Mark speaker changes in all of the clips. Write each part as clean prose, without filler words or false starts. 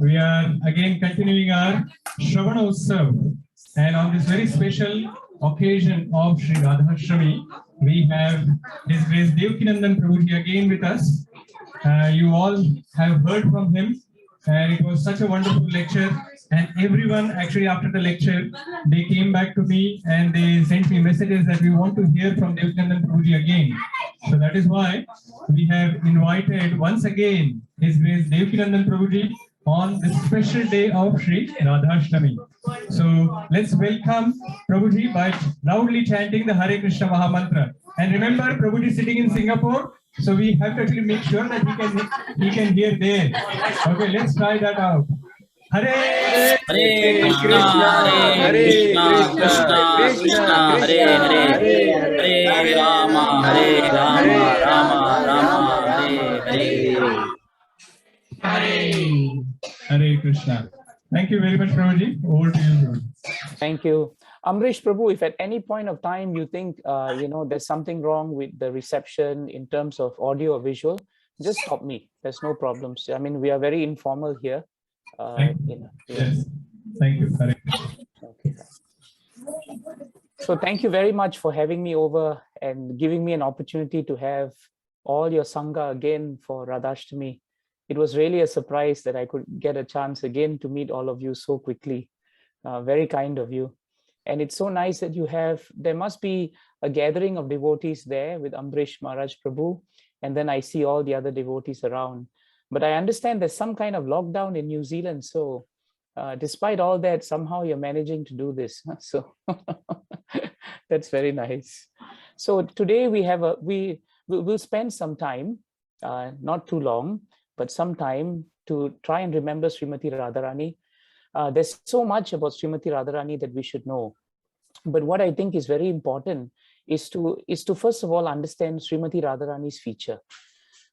Speaker 1: We are again continuing our Sravan Utsav, and on this very special occasion of Sri Radhashtami, we have His Grace Devakinandan Prabhuji again with us. You all have heard from him, and it was such a wonderful lecture. And everyone, actually, after the lecture, they came back to me and they sent me messages that we want to hear from Devakinandan Prabhuji again. So that is why we have invited once again His Grace Devakinandan Prabhuji on the special day of Sri Radhashtami. So let's welcome Prabhuji by loudly chanting the Hare Krishna Mahamantra. And remember, Prabhuji is sitting in Singapore, so we have to actually make sure that he can hear there. Okay, let's try that out. Hare
Speaker 2: Krishna, Hare Krishna, Krishna Krishna, Hare Rama, Rama Rama, Hare Hare.
Speaker 1: Hare Krishna. Thank you very much, Prabhuji. Over to you, Prabhuji.
Speaker 3: Thank you. Amrish Prabhu, if at any point of time you think, there's something wrong with the reception in terms of audio or visual, just stop me. There's no problems. I mean, we are very informal here.
Speaker 1: Yes. Thank you. Hare Krishna.
Speaker 3: Okay. So thank you very much for having me over and giving me an opportunity to have all your Sangha again for Radhashtami. It was really a surprise that I could get a chance again to meet all of you so quickly. Very kind of you. And it's so nice that there must be a gathering of devotees there with Ambrish Maharaj Prabhu. And then I see all the other devotees around. But I understand there's some kind of lockdown in New Zealand. So despite all that, somehow you're managing to do this. So that's very nice. So today we'll spend some time, not too long, but some time to try and remember Srimati Radharani. There's so much about Srimati Radharani that we should know. But what I think is very important is to first of all understand Srimati Radharani's feature,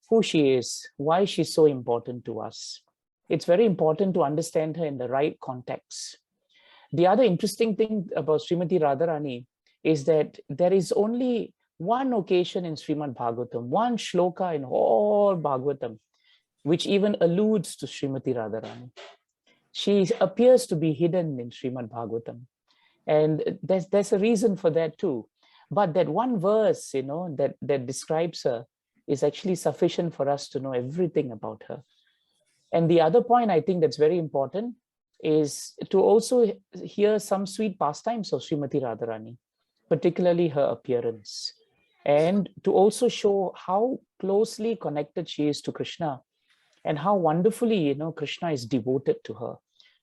Speaker 3: who she is, why she's so important to us. It's very important to understand her in the right context. The other interesting thing about Srimati Radharani is that there is only one occasion in Srimad Bhagavatam, one shloka in all Bhagavatam, which even alludes to Srimati Radharani. She appears to be hidden in Srimad Bhagavatam. And there's a reason for that too. But that one verse, that describes her is actually sufficient for us to know everything about her. And the other point I think that's very important is to also hear some sweet pastimes of Srimati Radharani, particularly her appearance, and to also show how closely connected she is to Krishna and how wonderfully, Krishna is devoted to her.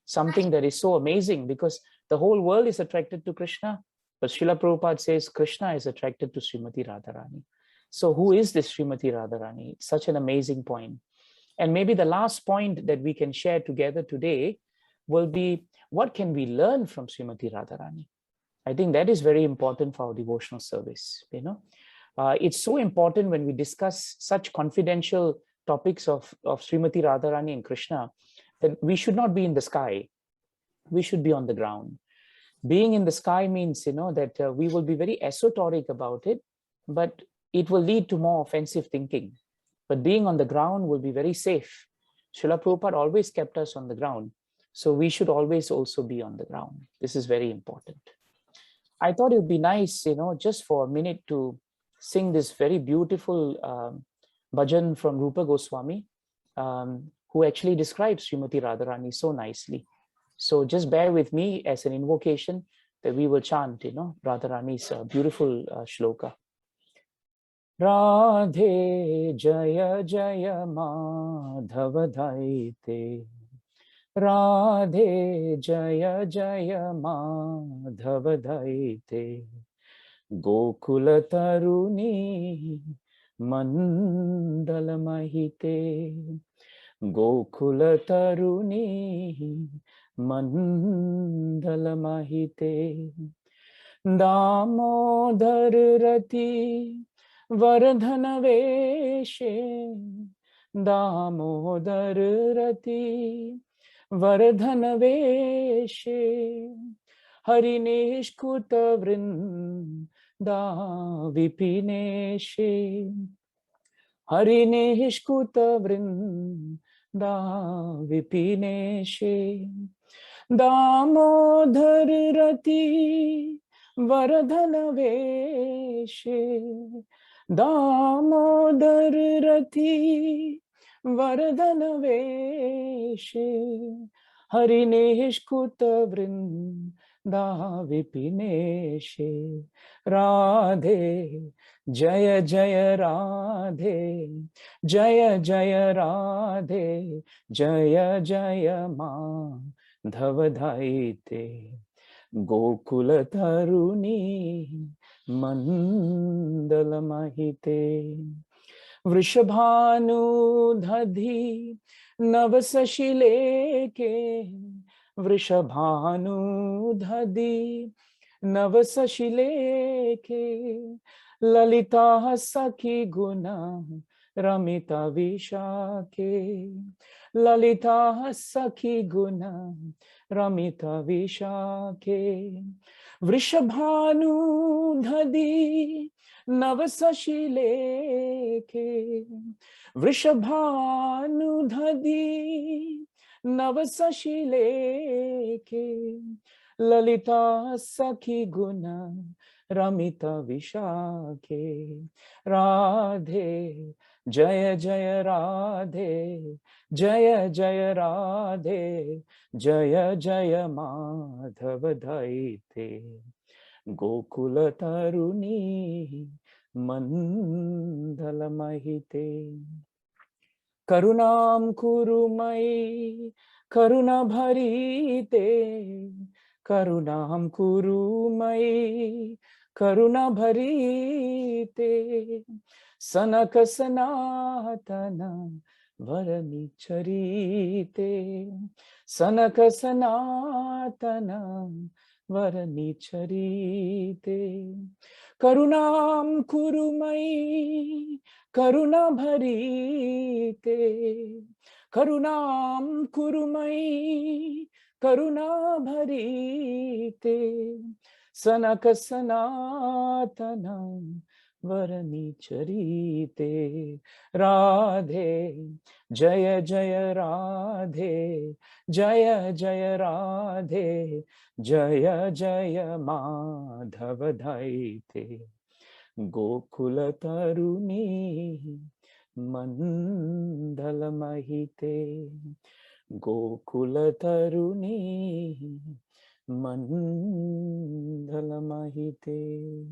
Speaker 3: Something that is so amazing because the whole world is attracted to Krishna, but Srila Prabhupada says Krishna is attracted to Srimati Radharani. So who is this Srimati Radharani? It's such an amazing point. And maybe the last point that we can share together today will be, what can we learn from Srimati Radharani? I think that is very important for our devotional service. It's so important when we discuss such confidential topics of Srimati Radharani and Krishna, that we should not be in the sky. We should be on the ground. Being in the sky means, that we will be very esoteric about it, but it will lead to more offensive thinking. But being on the ground will be very safe. Srila Prabhupada always kept us on the ground. So we should always also be on the ground. This is very important. I thought it would be nice, just for a minute to sing this very beautiful bhajan from Rupa Goswami, who actually describes Srimati Radharani so nicely. So just bear with me as an invocation that we will chant, Radharani's beautiful shloka. Radhe Jaya Jaya Madhava Dhaite, Radhe Jaya Jaya Madhava Dhaite, Gokula Taruni Mandala Mahite, Gokula Taruni Mandala Mahite, Damodar Rati Vardhana Veshe, Damodar Rati Vardhana Veshe, Harineshkuta Vrinda Vipineshe, Harineshkuta Vrinda da vipineshe, damodhar rati varadhanaveshe, damodhar rati varadhanaveshe, harineshkuta vrinda vipineshe, Radhe Jaya Jaya Radhe, Jaya Jaya Radhe, Jaya Jaya Madhavadhaite, Gokula Taruni Mandalamahite, Vrishabhanu Dhadhi Navasashileke, Vrishabhanu Dhadhi Navasashileke, Lalita Sakhi Guna Ramita Vishake, Lalita Sakhi Guna Ramita Vishake, Vrishabhanu Dhadi Navasashileke, Vrishabhanu Dhadi Navasashileke, Lalita Sakhi Guna Ramita Vishake, Radhe Jaya Jaya Radhe, Jaya Jaya Radhe, Jaya Jaya Madhavadhaite, Gokula Taruni Mandalamahite, Karunam Kurumai Karuna Bharite, Karunam Kurumai Karuna Bharite, Sanaka Sanatana Varani Charite, Sanaka Sanatana Varani Charite, Karunam Kurumai Karuna Bharite, Karunam Kurumai Karuna Bharite, Sanaka Sanatana Varani Charite, Radhe Jaya Jaya Radhe, Jaya Jaya Radhe, Jaya Jaya Madhavadhaite, Gokula Taruni Mandalamahite, Gokula Taruni Mandalamahite.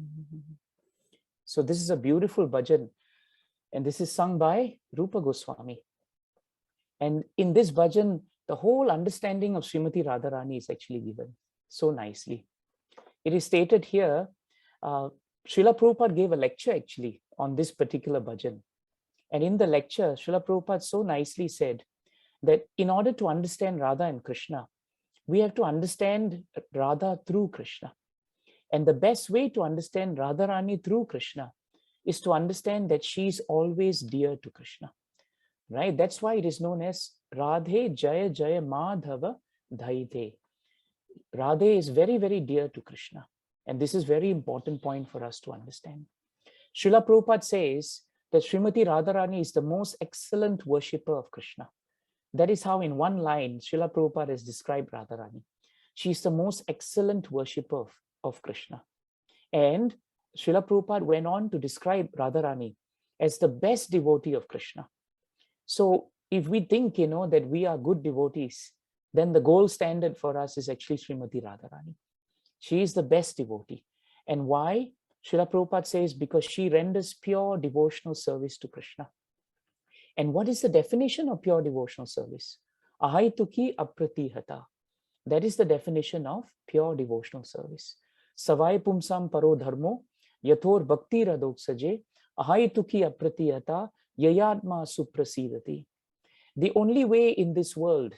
Speaker 3: So this is a beautiful bhajan, and this is sung by Rupa Goswami. And in this bhajan, the whole understanding of Srimati Radharani is actually given so nicely. It is stated here, Srila Prabhupada gave a lecture actually on this particular bhajan. And in the lecture, Srila Prabhupada so nicely said that in order to understand Radha and Krishna, we have to understand Radha through Krishna. And the best way to understand Radharani through Krishna is to understand that she is always dear to Krishna, right? That's why it is known as Radhe Jaya Jaya Madhava Dhaite. Radhe is very, very dear to Krishna. And this is very important point for us to understand. Srila Prabhupada says that Srimati Radharani is the most excellent worshipper of Krishna. That is how in one line, Srila Prabhupada has described Radharani. She is the most excellent worshipper of Krishna. And Srila Prabhupada went on to describe Radharani as the best devotee of Krishna. So if we think, that we are good devotees, then the gold standard for us is actually Srimati Radharani. She is the best devotee. And why? Srila Prabhupada says, because she renders pure devotional service to Krishna. And what is the definition of pure devotional service? Ahaituki apratihata. That is the definition of pure devotional service. Savai pumsam paro dharmo, yathor bhakti radoksaje, ahaituki apratihata, yayatma suprasidati. The only way in this world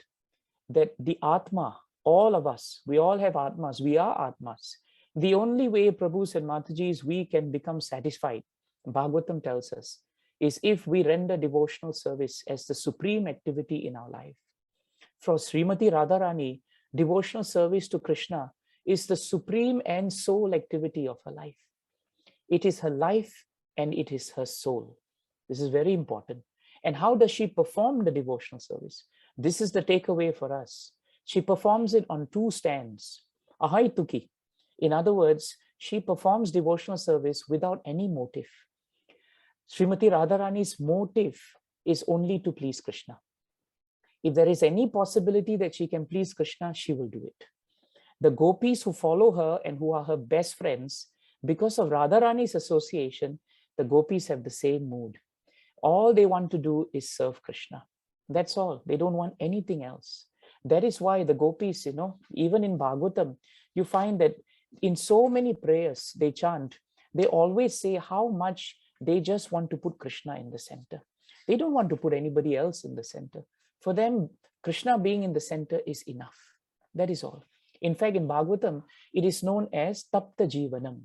Speaker 3: that the Atma, all of us, we all have Atmas, we are Atmas. The only way, Prabhus and Matajis, we can become satisfied, Bhagavatam tells us, is if we render devotional service as the supreme activity in our life. For Srimati Radharani, devotional service to Krishna is the supreme and sole activity of her life. It is her life and it is her soul. This is very important. And how does she perform the devotional service? This is the takeaway for us. She performs it on 2 stands. Ahaituki. In other words, she performs devotional service without any motive. Srimati Radharani's motive is only to please Krishna. If there is any possibility that she can please Krishna, she will do it. The gopis who follow her and who are her best friends, because of Radharani's association, the gopis have the same mood. All they want to do is serve Krishna. That's all. They don't want anything else. That is why the gopis, even in Bhagavatam, you find that in so many prayers they chant, they always say how much they just want to put Krishna in the center. They don't want to put anybody else in the center. For them, Krishna being in the center is enough. That is all. In fact, in Bhagavatam, it is known as Tapta Jivanam.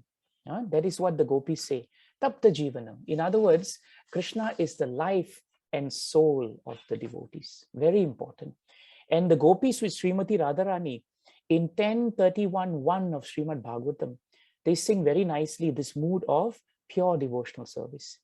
Speaker 3: That is what the gopis say. Tapta Jivanam. In other words, Krishna is the life and soul of the devotees. Very important. And the gopis with Srimati Radharani, in 10:31:1 of Srimad Bhagavatam, they sing very nicely this mood of pure devotional service.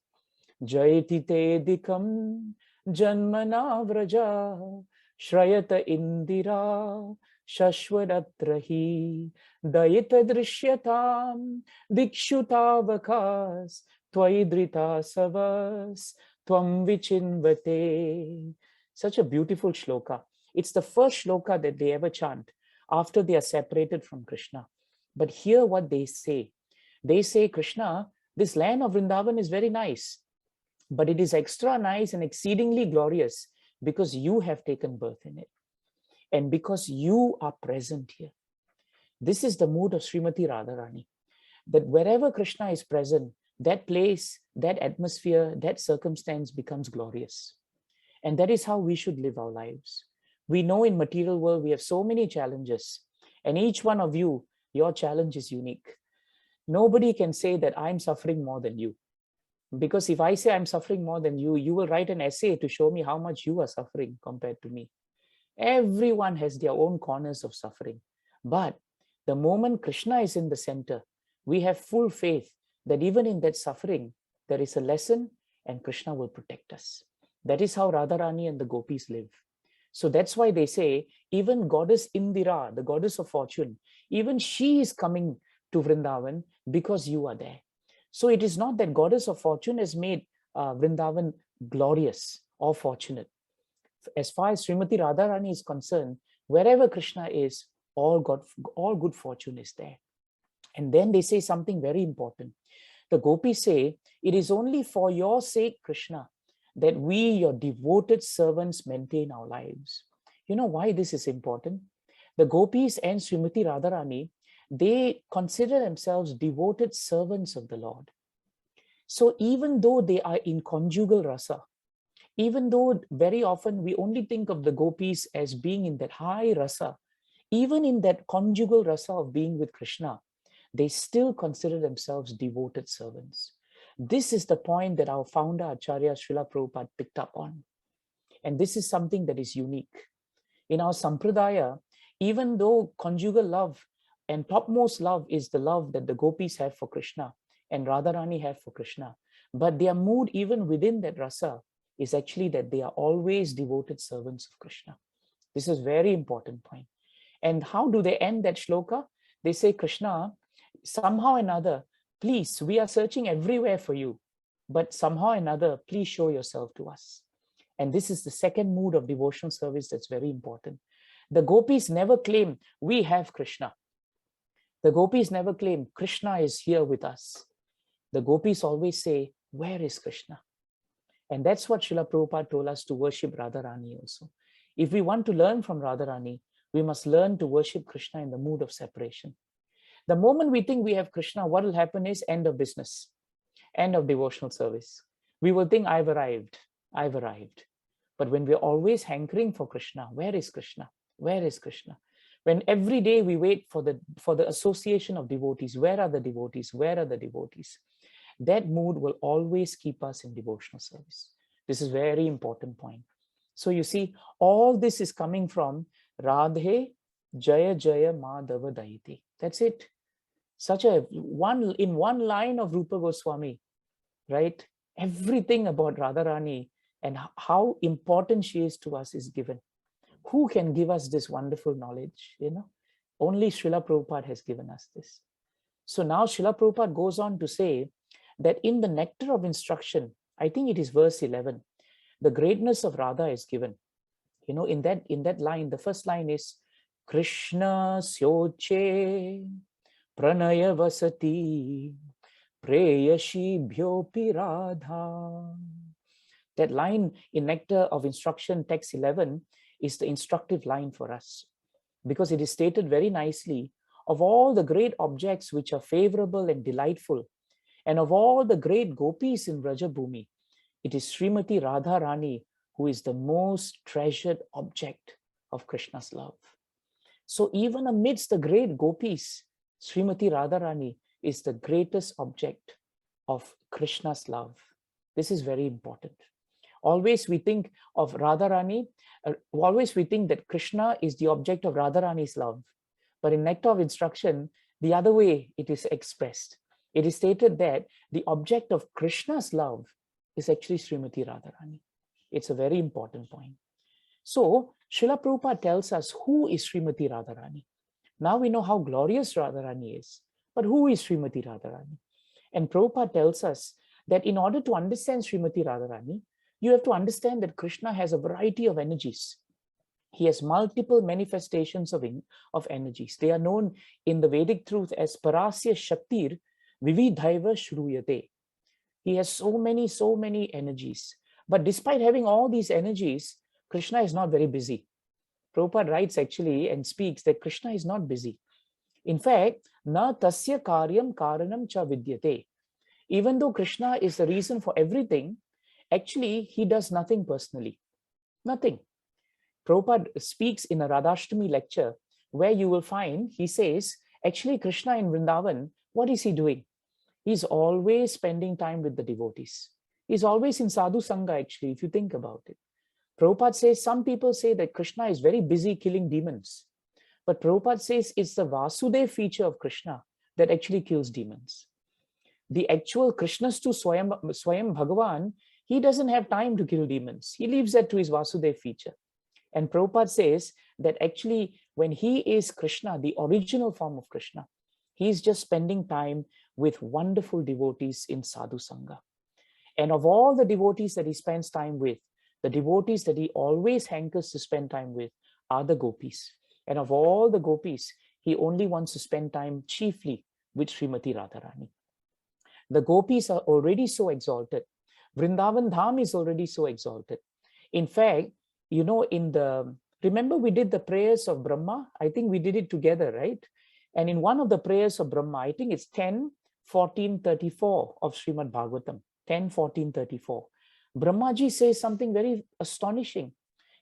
Speaker 3: Jayati te dikam janmana vraja shrayata indira shashwadatrahi dayita drishyatam dikshutavakas twaidrita savas tvam vichinvate. Such a beautiful shloka. It's the first shloka that they ever chant after they are separated from Krishna. But hear what they say. They say, Krishna, this land of Vrindavan is very nice, but it is extra nice and exceedingly glorious because you have taken birth in it and because you are present here. This is the mood of Srimati Radharani, that wherever Krishna is present, that place, that atmosphere, that circumstance becomes glorious. And that is how we should live our lives. We know in material world, we have so many challenges, and each one of you, your challenge is unique. Nobody can say that I'm suffering more than you. Because if I say I'm suffering more than you, you will write an essay to show me how much you are suffering compared to me. Everyone has their own corners of suffering. But the moment Krishna is in the center, we have full faith that even in that suffering, there is a lesson and Krishna will protect us. That is how Radharani and the gopis live. So that's why they say, even goddess Indira, the goddess of fortune, even she is coming to Vrindavan because you are there. So it is not that goddess of fortune has made Vrindavan glorious or fortunate. As far as Srimati Radharani is concerned, wherever Krishna is, all good fortune is there. And then they say something very important. The gopis say, it is only for your sake, Krishna, that we, your devoted servants, maintain our lives. You know why this is important? The gopis and Srimati Radharani, they consider themselves devoted servants of the Lord. So even though they are in conjugal rasa, even though very often we only think of the gopis as being in that high rasa, even in that conjugal rasa of being with Krishna, they still consider themselves devoted servants. This is the point that our founder Acharya Srila Prabhupada picked up on. And this is something that is unique. In our Sampradaya, even though conjugal love and topmost love is the love that the gopis have for Krishna and Radharani have for Krishna, but their mood even within that rasa is actually that they are always devoted servants of Krishna. This is a very important point. And how do they end that shloka? They say, Krishna, somehow or another, please, we are searching everywhere for you, but somehow or another, please show yourself to us. And this is the second mood of devotional service that's very important. The gopis never claim, we have Krishna. The gopis never claim, Krishna is here with us. The gopis always say, where is Krishna? And that's what Srila Prabhupada told us to worship Radharani also. If we want to learn from Radharani, we must learn to worship Krishna in the mood of separation. The moment we think we have Krishna, what will happen is end of business, end of devotional service. We will think, I've arrived. But when we're always hankering for Krishna, where is Krishna? Where is Krishna? When every day we wait for the association of devotees, where are the devotees? Where are the devotees? That mood will always keep us in devotional service. This is a very important point. So you see, all this is coming from Radhe Jaya Jaya Madhava Daiti. That's it. In one line of Rupa Goswami, right? Everything about Radharani and how important she is to us is given. Who can give us this wonderful knowledge? Only Srila Prabhupada has given us this. So now Srila Prabhupada goes on to say that in the nectar of instruction, I think it is verse 11, the greatness of Radha is given. In that line, the first line is Krishna Syoche Pranaya Vasati Preyashi Bhyopi Radha. That line in Nectar of Instruction, text 11, is the instructive line for us, because it is stated very nicely, of all the great objects which are favorable and delightful, and of all the great gopis in Vrajabhumi, it is Srimati Radharani who is the most treasured object of Krishna's love. So even amidst the great gopis, Srimati Radharani is the greatest object of Krishna's love. This is very important. Always we think of Radharani, always we think that Krishna is the object of Radharani's love. But in Nectar of Instruction, the other way it is expressed. It is stated that the object of Krishna's love is actually Srimati Radharani. It's a very important point. So Srila Prabhupada tells us who is Srimati Radharani. Now we know how glorious Radharani is, but who is Srimati Radharani? And Prabhupada tells us that in order to understand Srimati Radharani, you have to understand that Krishna has a variety of energies. He has multiple manifestations of energies. They are known in the Vedic truth as Parasya Shaktir Vividhaiva Shruyate. He has so many energies. But despite having all these energies, Krishna is not very busy. Prabhupada writes actually and speaks that Krishna is not busy. In fact, na tasya karyam karanam cha vidyate. Even though Krishna is the reason for everything, actually he does nothing personally. Nothing. Prabhupada speaks in a Radhashtami lecture where you will find, he says, actually Krishna in Vrindavan, what is he doing? He's always spending time with the devotees. He's always in sadhu sangha actually, if you think about it. Prabhupada says, some people say that Krishna is very busy killing demons. But Prabhupada says it's the Vasudev feature of Krishna that actually kills demons. The actual Krishnastu Swayam Bhagavan, he doesn't have time to kill demons. He leaves that to his Vasudev feature. And Prabhupada says that actually when he is Krishna, the original form of Krishna, he's just spending time with wonderful devotees in sadhu sangha. And of all the devotees that he spends time with, the devotees that he always hankers to spend time with are the gopis. And of all the gopis, he only wants to spend time chiefly with Srimati Radharani. The gopis are already so exalted. Vrindavan Dham is already so exalted. In fact, remember we did the prayers of Brahma? I think we did it together, right? And in one of the prayers of Brahma, I think it's 10:14:34 of Srimad Bhagavatam, 10:14:34. Brahmaji says something very astonishing.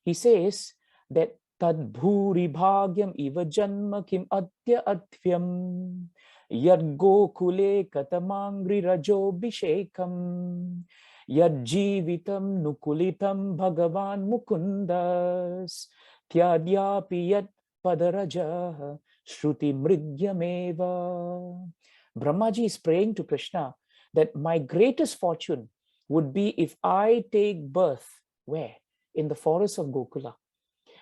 Speaker 3: He says that tad bhuri bhagyam iva janma kim atya atvyam yad gokule katamangri rajo bhishekam yad jivitam nukulitam bhagavan mukundas tyadyapi yad padaraja shruti mrigyameva. Brahmaji is praying to Krishna that my greatest fortune would be if I take birth, where? In the forest of Gokula,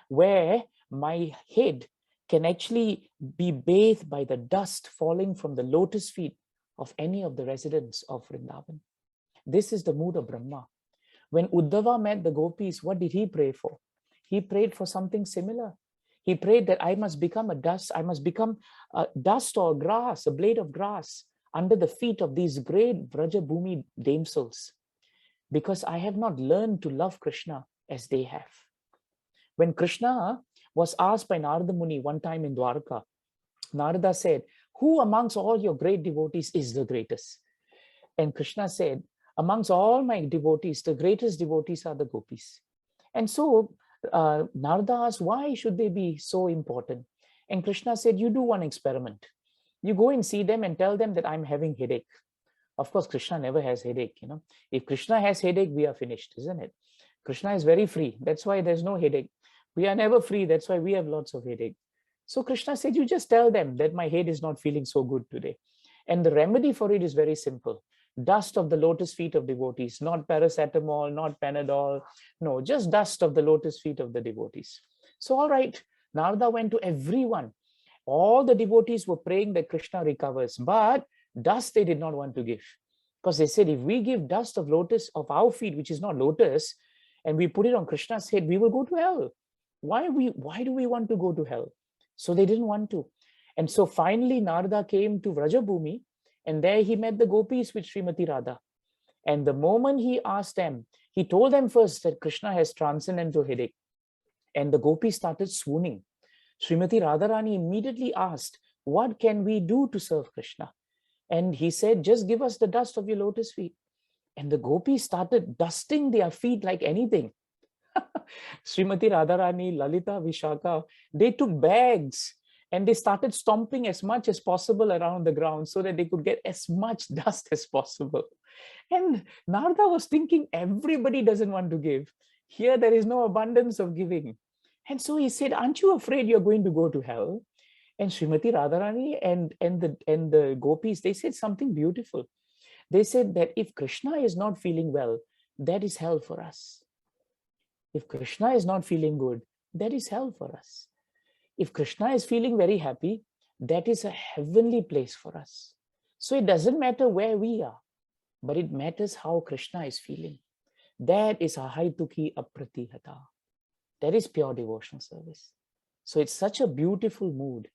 Speaker 3: where my head can actually be bathed by the dust falling from the lotus feet of any of the residents of Vrindavan. This is the mood of Brahma. When Uddhava met the gopis, what did he pray for? He prayed for something similar. He prayed that I must become a dust, I must become a dust or grass, a blade of grass under the feet of these great Vrajabhumi damsels, because I have not learned to love Krishna as they have. When Krishna was asked by Narada Muni one time in Dwarka, Narada said, who amongst all your great devotees is the greatest? And Krishna said, amongst all my devotees, the greatest devotees are the gopis. And so Narada asked, why should they be so important? And Krishna said, you do one experiment. You go and see them and tell them that I'm having headache. Of course, Krishna never has headache. If Krishna has headache, we are finished, isn't it? Krishna is very free. That's why there's no headache. We are never free. That's why we have lots of headache. So Krishna said, you just tell them that my head is not feeling so good today. And the remedy for it is very simple. dust of the lotus feet of devotees, not paracetamol, not Panadol, no, just dust of the lotus feet of the devotees. So, all right, Narada went to everyone. All the devotees were praying that Krishna recovers, but dust they did not want to give. Because they said, if we give dust of lotus of our feet, which is not lotus, and we put it on Krishna's head, we will go to hell. Why do we want to go to hell? So they didn't want to. And so finally Narada came to Vrajabhumi, and there he met the gopis with Srimati Radha. And the moment he asked them, he told them first that Krishna has transcendental headache. And the gopis started swooning. Srimati Radharani immediately asked, what can we do to serve Krishna? And he said, just give us the dust of your lotus feet. And the gopis started dusting their feet like anything. Srimati Radharani, Lalita, Vishaka, they took bags and they started stomping as much as possible around the ground so that they could get as much dust as possible. And Narada was thinking, everybody doesn't want to give. Here there is no abundance of giving. And so he said, aren't you afraid you're going to go to hell? And Srimati Radharani and the gopis, they said something beautiful. They said that if Krishna is not feeling well, that is hell for us. If Krishna is not feeling good, that is hell for us. If Krishna is feeling very happy, that is a heavenly place for us. So it doesn't matter where we are, but it matters how Krishna is feeling. That is ahaituki apratihata. That is pure devotional service. So it's such a beautiful mood.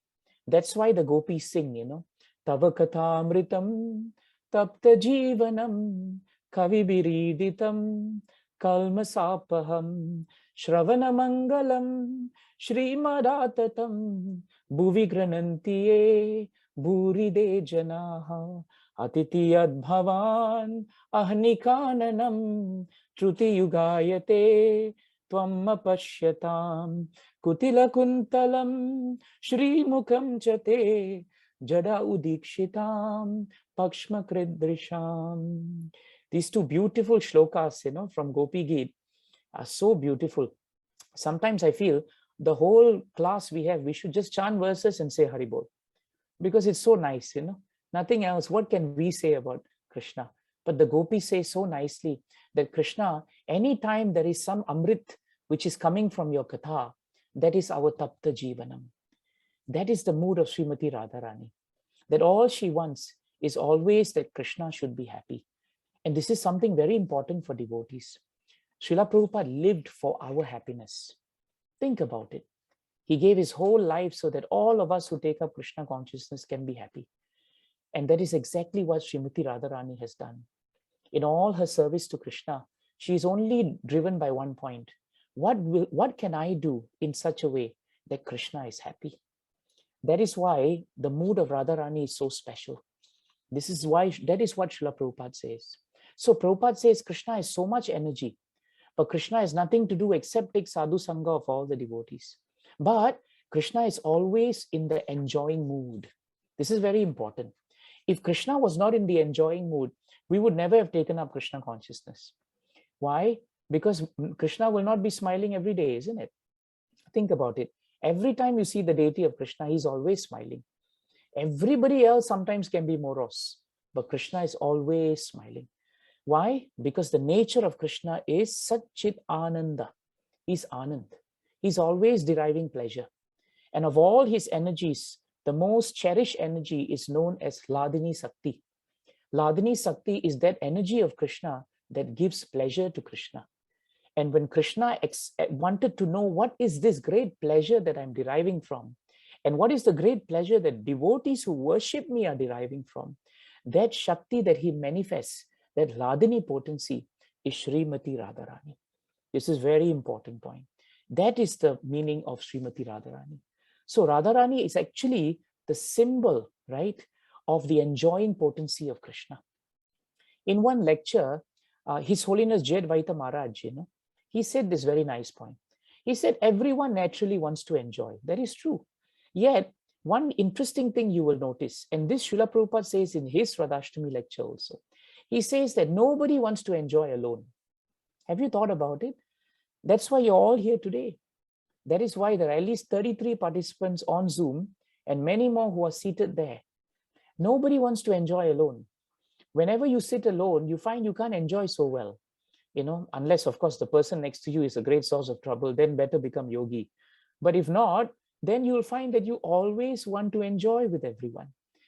Speaker 3: That's why the gopis sing, Tava katha amritam, tapta jivanam, kavibiriditam, kalmasapaham, shravana mangalam, shrimadatatam, bhuvi granantiye, bhuride janaha, atitiyad bhavan, ahnikananam, truti yugayate, tvam apashyatam, kutila kuntalam, shri mukham chate, jada udikshitam, pakshma kridrisham. These two beautiful shlokas, from Gopi Geet are so beautiful. Sometimes I feel the whole class we should just chant verses and say Haribol, because it's so nice, nothing else. What can we say about Krishna? But the gopis say so nicely that Krishna, anytime there is some amrit which is coming from your katha, that is our tapta jivanam. That is the mood of Srimati Radharani. That all she wants is always that Krishna should be happy. And this is something very important for devotees. Srila Prabhupada lived for our happiness. Think about it. He gave his whole life so that all of us who take up Krishna consciousness can be happy. And that is exactly what Srimati Radharani has done. In all her service to Krishna, she is only driven by one point. What can I do in such a way that Krishna is happy? That is why the mood of Radharani is so special. That is what Srila Prabhupada says. So Prabhupada says Krishna has so much energy, but Krishna has nothing to do except take sadhu sangha of all the devotees. But Krishna is always in the enjoying mood. This is very important. If Krishna was not in the enjoying mood, we would never have taken up Krishna consciousness. Why? Because Krishna will not be smiling every day, isn't it? Think about it. Every time you see the deity of Krishna, he's always smiling. Everybody else sometimes can be morose, but Krishna is always smiling. Why? Because the nature of Krishna is Satchit Ananda. He's Anand. He's always deriving pleasure. And of all his energies, the most cherished energy is known as Ladini Sakti. Ladini Sakti is that energy of Krishna that gives pleasure to Krishna. And when Krishna wanted to know what is this great pleasure that I'm deriving from, and what is the great pleasure that devotees who worship me are deriving from, that Shakti that he manifests, that Ladini potency, is Srimati Radharani. This is very important point. That is the meaning of Srimati Radharani. So Radharani is actually the symbol, right, of the enjoying potency of Krishna. In one lecture, His Holiness Jai Advaita Maharaj, he said this very nice point. He said, everyone naturally wants to enjoy. That is true. Yet, one interesting thing you will notice, and this Srila Prabhupada says in his Radhashtami lecture also, he says that nobody wants to enjoy alone. Have you thought about it? That's why you're all here today. That is why there are at least 33 participants on Zoom and many more who are seated there. Nobody wants to enjoy alone. Whenever you sit alone, you find you can't enjoy so well, unless, of course, the person next to you is a great source of trouble, then better become yogi. But if not, then you'll find that you always want to enjoy with everyone.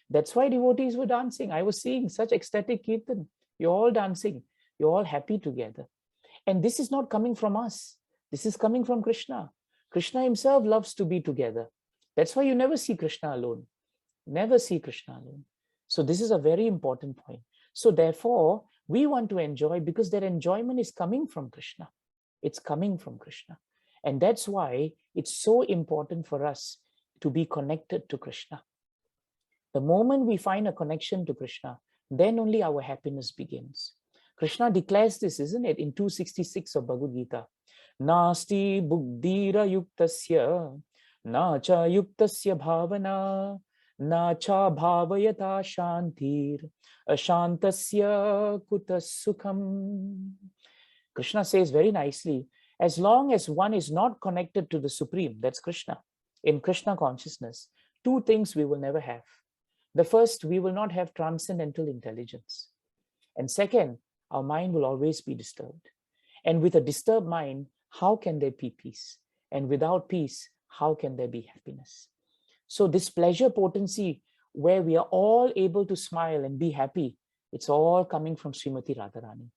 Speaker 3: That's why devotees were dancing. I was seeing such ecstatic kirtan. You're all dancing. You're all happy together. And this is not coming from us. This is coming from Krishna. Krishna himself loves to be together. That's why you never see Krishna alone. Never see Krishna alone. So this is a very important point. So therefore, we want to enjoy because that enjoyment is coming from Krishna. It's coming from Krishna. And that's why it's so important for us to be connected to Krishna. The moment we find a connection to Krishna, then only our happiness begins. Krishna declares this, isn't it, in 266 of Bhagavad Gita. Nasti buddhira yuktasya, na cha yuktasya bhavana, na cha bhavayata shantir, ashantasya kutas sukham. Krishna says very nicely, as long as one is not connected to the Supreme, that's Krishna, in Krishna consciousness, two things we will never have. The first, we will not have transcendental intelligence. And second, our mind will always be disturbed. And with a disturbed mind, how can there be peace? And without peace, how can there be happiness? So this pleasure potency, where we are all able to smile and be happy, it's all coming from Srimati Radharani.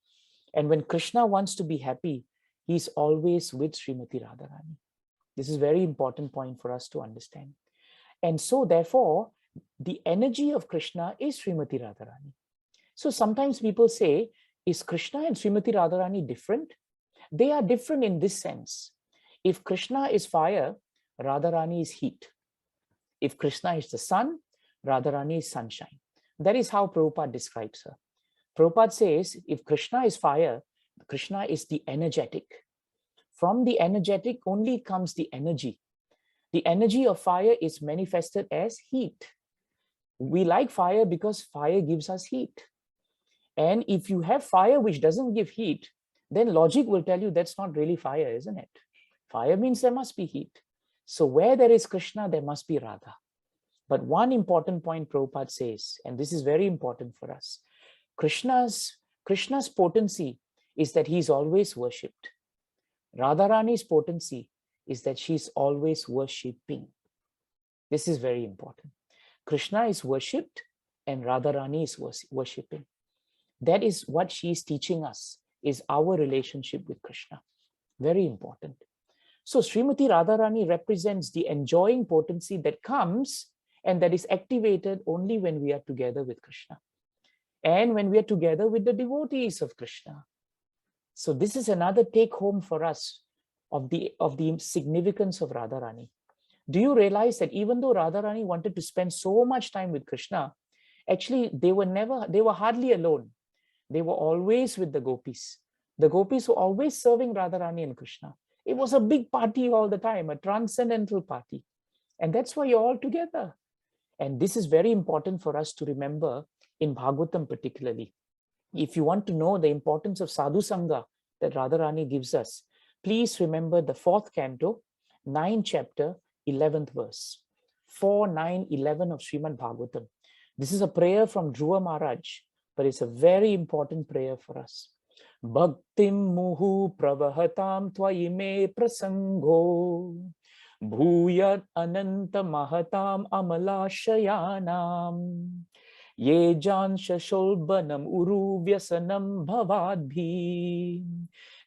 Speaker 3: And when Krishna wants to be happy, he's always with Srimati Radharani. This is a very important point for us to understand. And so therefore, the energy of Krishna is Srimati Radharani. So sometimes people say, is Krishna and Srimati Radharani different? They are different in this sense. If Krishna is fire, Radharani is heat. If Krishna is the sun, Radharani is sunshine. That is how Prabhupada describes her. Prabhupada says, if Krishna is fire, Krishna is the energetic. From the energetic only comes the energy. The energy of fire is manifested as heat. We like fire because fire gives us heat. And if you have fire which doesn't give heat, then logic will tell you that's not really fire, isn't it? Fire means there must be heat. So where there is Krishna, there must be Radha. But one important point Prabhupada says, and this is very important for us, Krishna's potency is that he's always worshipped. Radharani's potency is that she's always worshipping. This is very important. Krishna is worshipped and Radharani is worshipping. That is what she is teaching us, is our relationship with Krishna. Very important. So Srimati Radharani represents the enjoying potency that comes and that is activated only when we are together with Krishna and when we are together with the devotees of Krishna. So this is another take home for us of the significance of Radharani. Do you realize that even though Radharani wanted to spend so much time with Krishna, actually they were hardly alone. They were always with the gopis. The gopis were always serving Radharani and Krishna. It was a big party all the time, a transcendental party. And that's why you're all together. And this is very important for us to remember in Bhagavatam particularly. If you want to know the importance of Sadhu Sangha that Radharani gives us, please remember the 4th canto, 9th chapter, 11th verse. 4, 9, 11 of Srimad Bhagavatam. This is a prayer from Dhruva Maharaj, but it's a very important prayer for us. Bhaktim muhu pravahatam tvayime prasango bhuyat ananta mahatam amalashayanam ye jansha sholbanam uru vyasanam bhavadbhi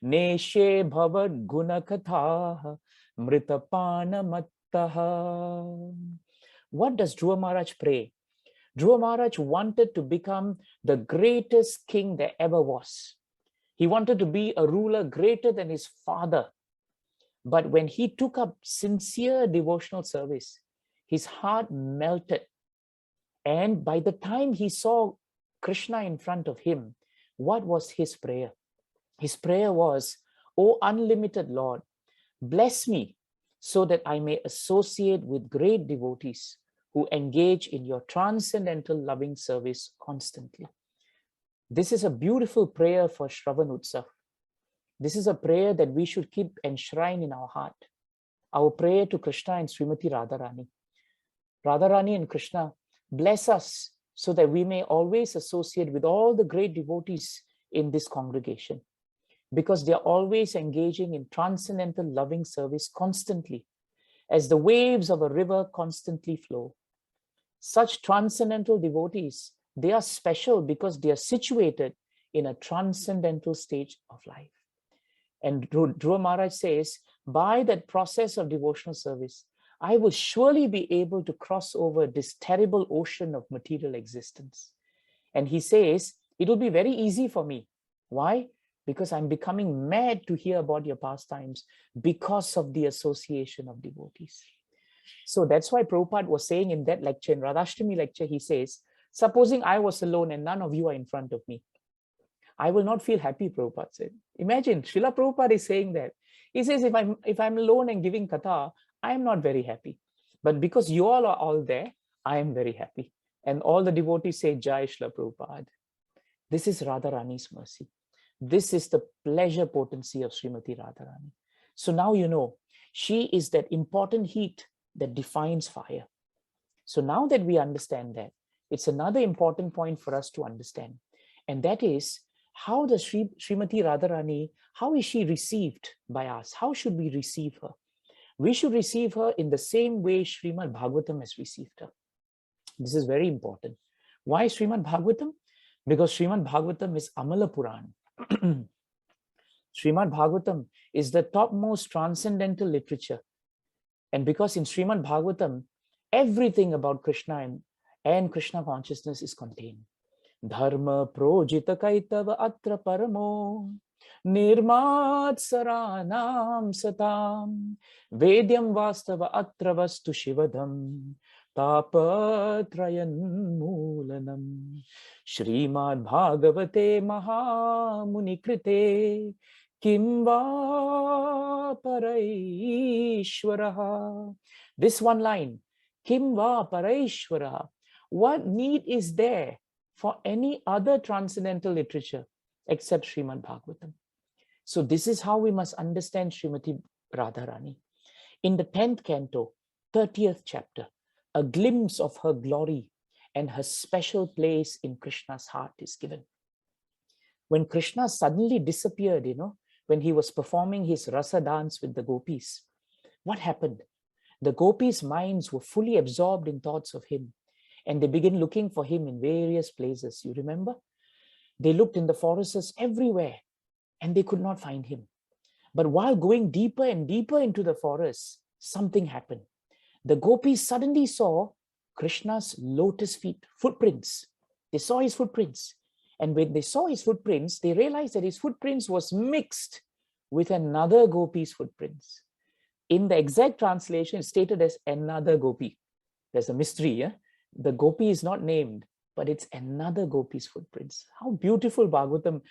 Speaker 3: neshe bhavad gunakatha mritapana. What does Dhruva Maharaj pray? Dhruva Maharaj wanted to become the greatest king there ever was. He wanted to be a ruler greater than his father. But when he took up sincere devotional service, his heart melted. And by the time he saw Krishna in front of him, what was his prayer? His prayer was, "O unlimited Lord, bless me so that I may associate with great devotees who engage in your transcendental loving service constantly." This is a beautiful prayer for Sravan Utsav. This is a prayer that we should keep enshrined in our heart. Our prayer to Krishna and Srimati Radharani. Radharani and Krishna, bless us so that we may always associate with all the great devotees in this congregation, because they are always engaging in transcendental loving service constantly, as the waves of a river constantly flow. Such transcendental devotees, they are special because they are situated in a transcendental stage of life. And Dhruva Maharaj says, by that process of devotional service, I will surely be able to cross over this terrible ocean of material existence. And he says, it will be very easy for me. Why? Because I'm becoming mad to hear about your pastimes because of the association of devotees. So that's why Prabhupada was saying in that lecture, in Radhashtami lecture, he says, supposing I was alone and none of you are in front of me, I will not feel happy, Prabhupada said. Imagine, Srila Prabhupada is saying that. He says, if I'm alone and giving katha, I am not very happy. But because you all are all there, I am very happy. And all the devotees say, Jai Srila Prabhupada. This is Radharani's mercy. This is the pleasure potency of Srimati Radharani. So now you know, she is that important heat that defines fire. So now that we understand that, it's another important point for us to understand. And that is, how does Srimati Radharani, how is she received by us? How should we receive her? We should receive her in the same way Srimad Bhagavatam has received her. This is very important. Why Srimad Bhagavatam? Because Srimad Bhagavatam is Amala Puran. Srimad Bhagavatam is the topmost transcendental literature. And because in Srimad Bhagavatam, everything about Krishna and Krishna consciousness is contained. Dharma projita kaitava atra paramo nirmat saranam satam vedyam vastava atra vastu shivadam tapatrayan mulanam Srimad Bhagavate Mahamuni Krite Kimva Paraishwaraha. This one line, Kimva Paraishwaraha. What need is there for any other transcendental literature except Srimad Bhagavatam? So this is how we must understand Srimati Radharani. In the 10th canto, 30th chapter, a glimpse of her glory and her special place in Krishna's heart is given. When Krishna suddenly disappeared, when he was performing his rasa dance with the gopis, what happened? The gopis' minds were fully absorbed in thoughts of him, and they began looking for him in various places. You remember? They looked in the forests everywhere, and they could not find him. But while going deeper and deeper into the forest, something happened. The gopis suddenly saw Krishna's lotus feet, footprints. They saw his footprints. And when they saw his footprints, they realized that his footprints was mixed with another gopi's footprints. In the exact translation, it's stated as another gopi. There's a mystery, yeah? The gopi is not named, but it's another gopi's footprints. How beautiful Bhagavatam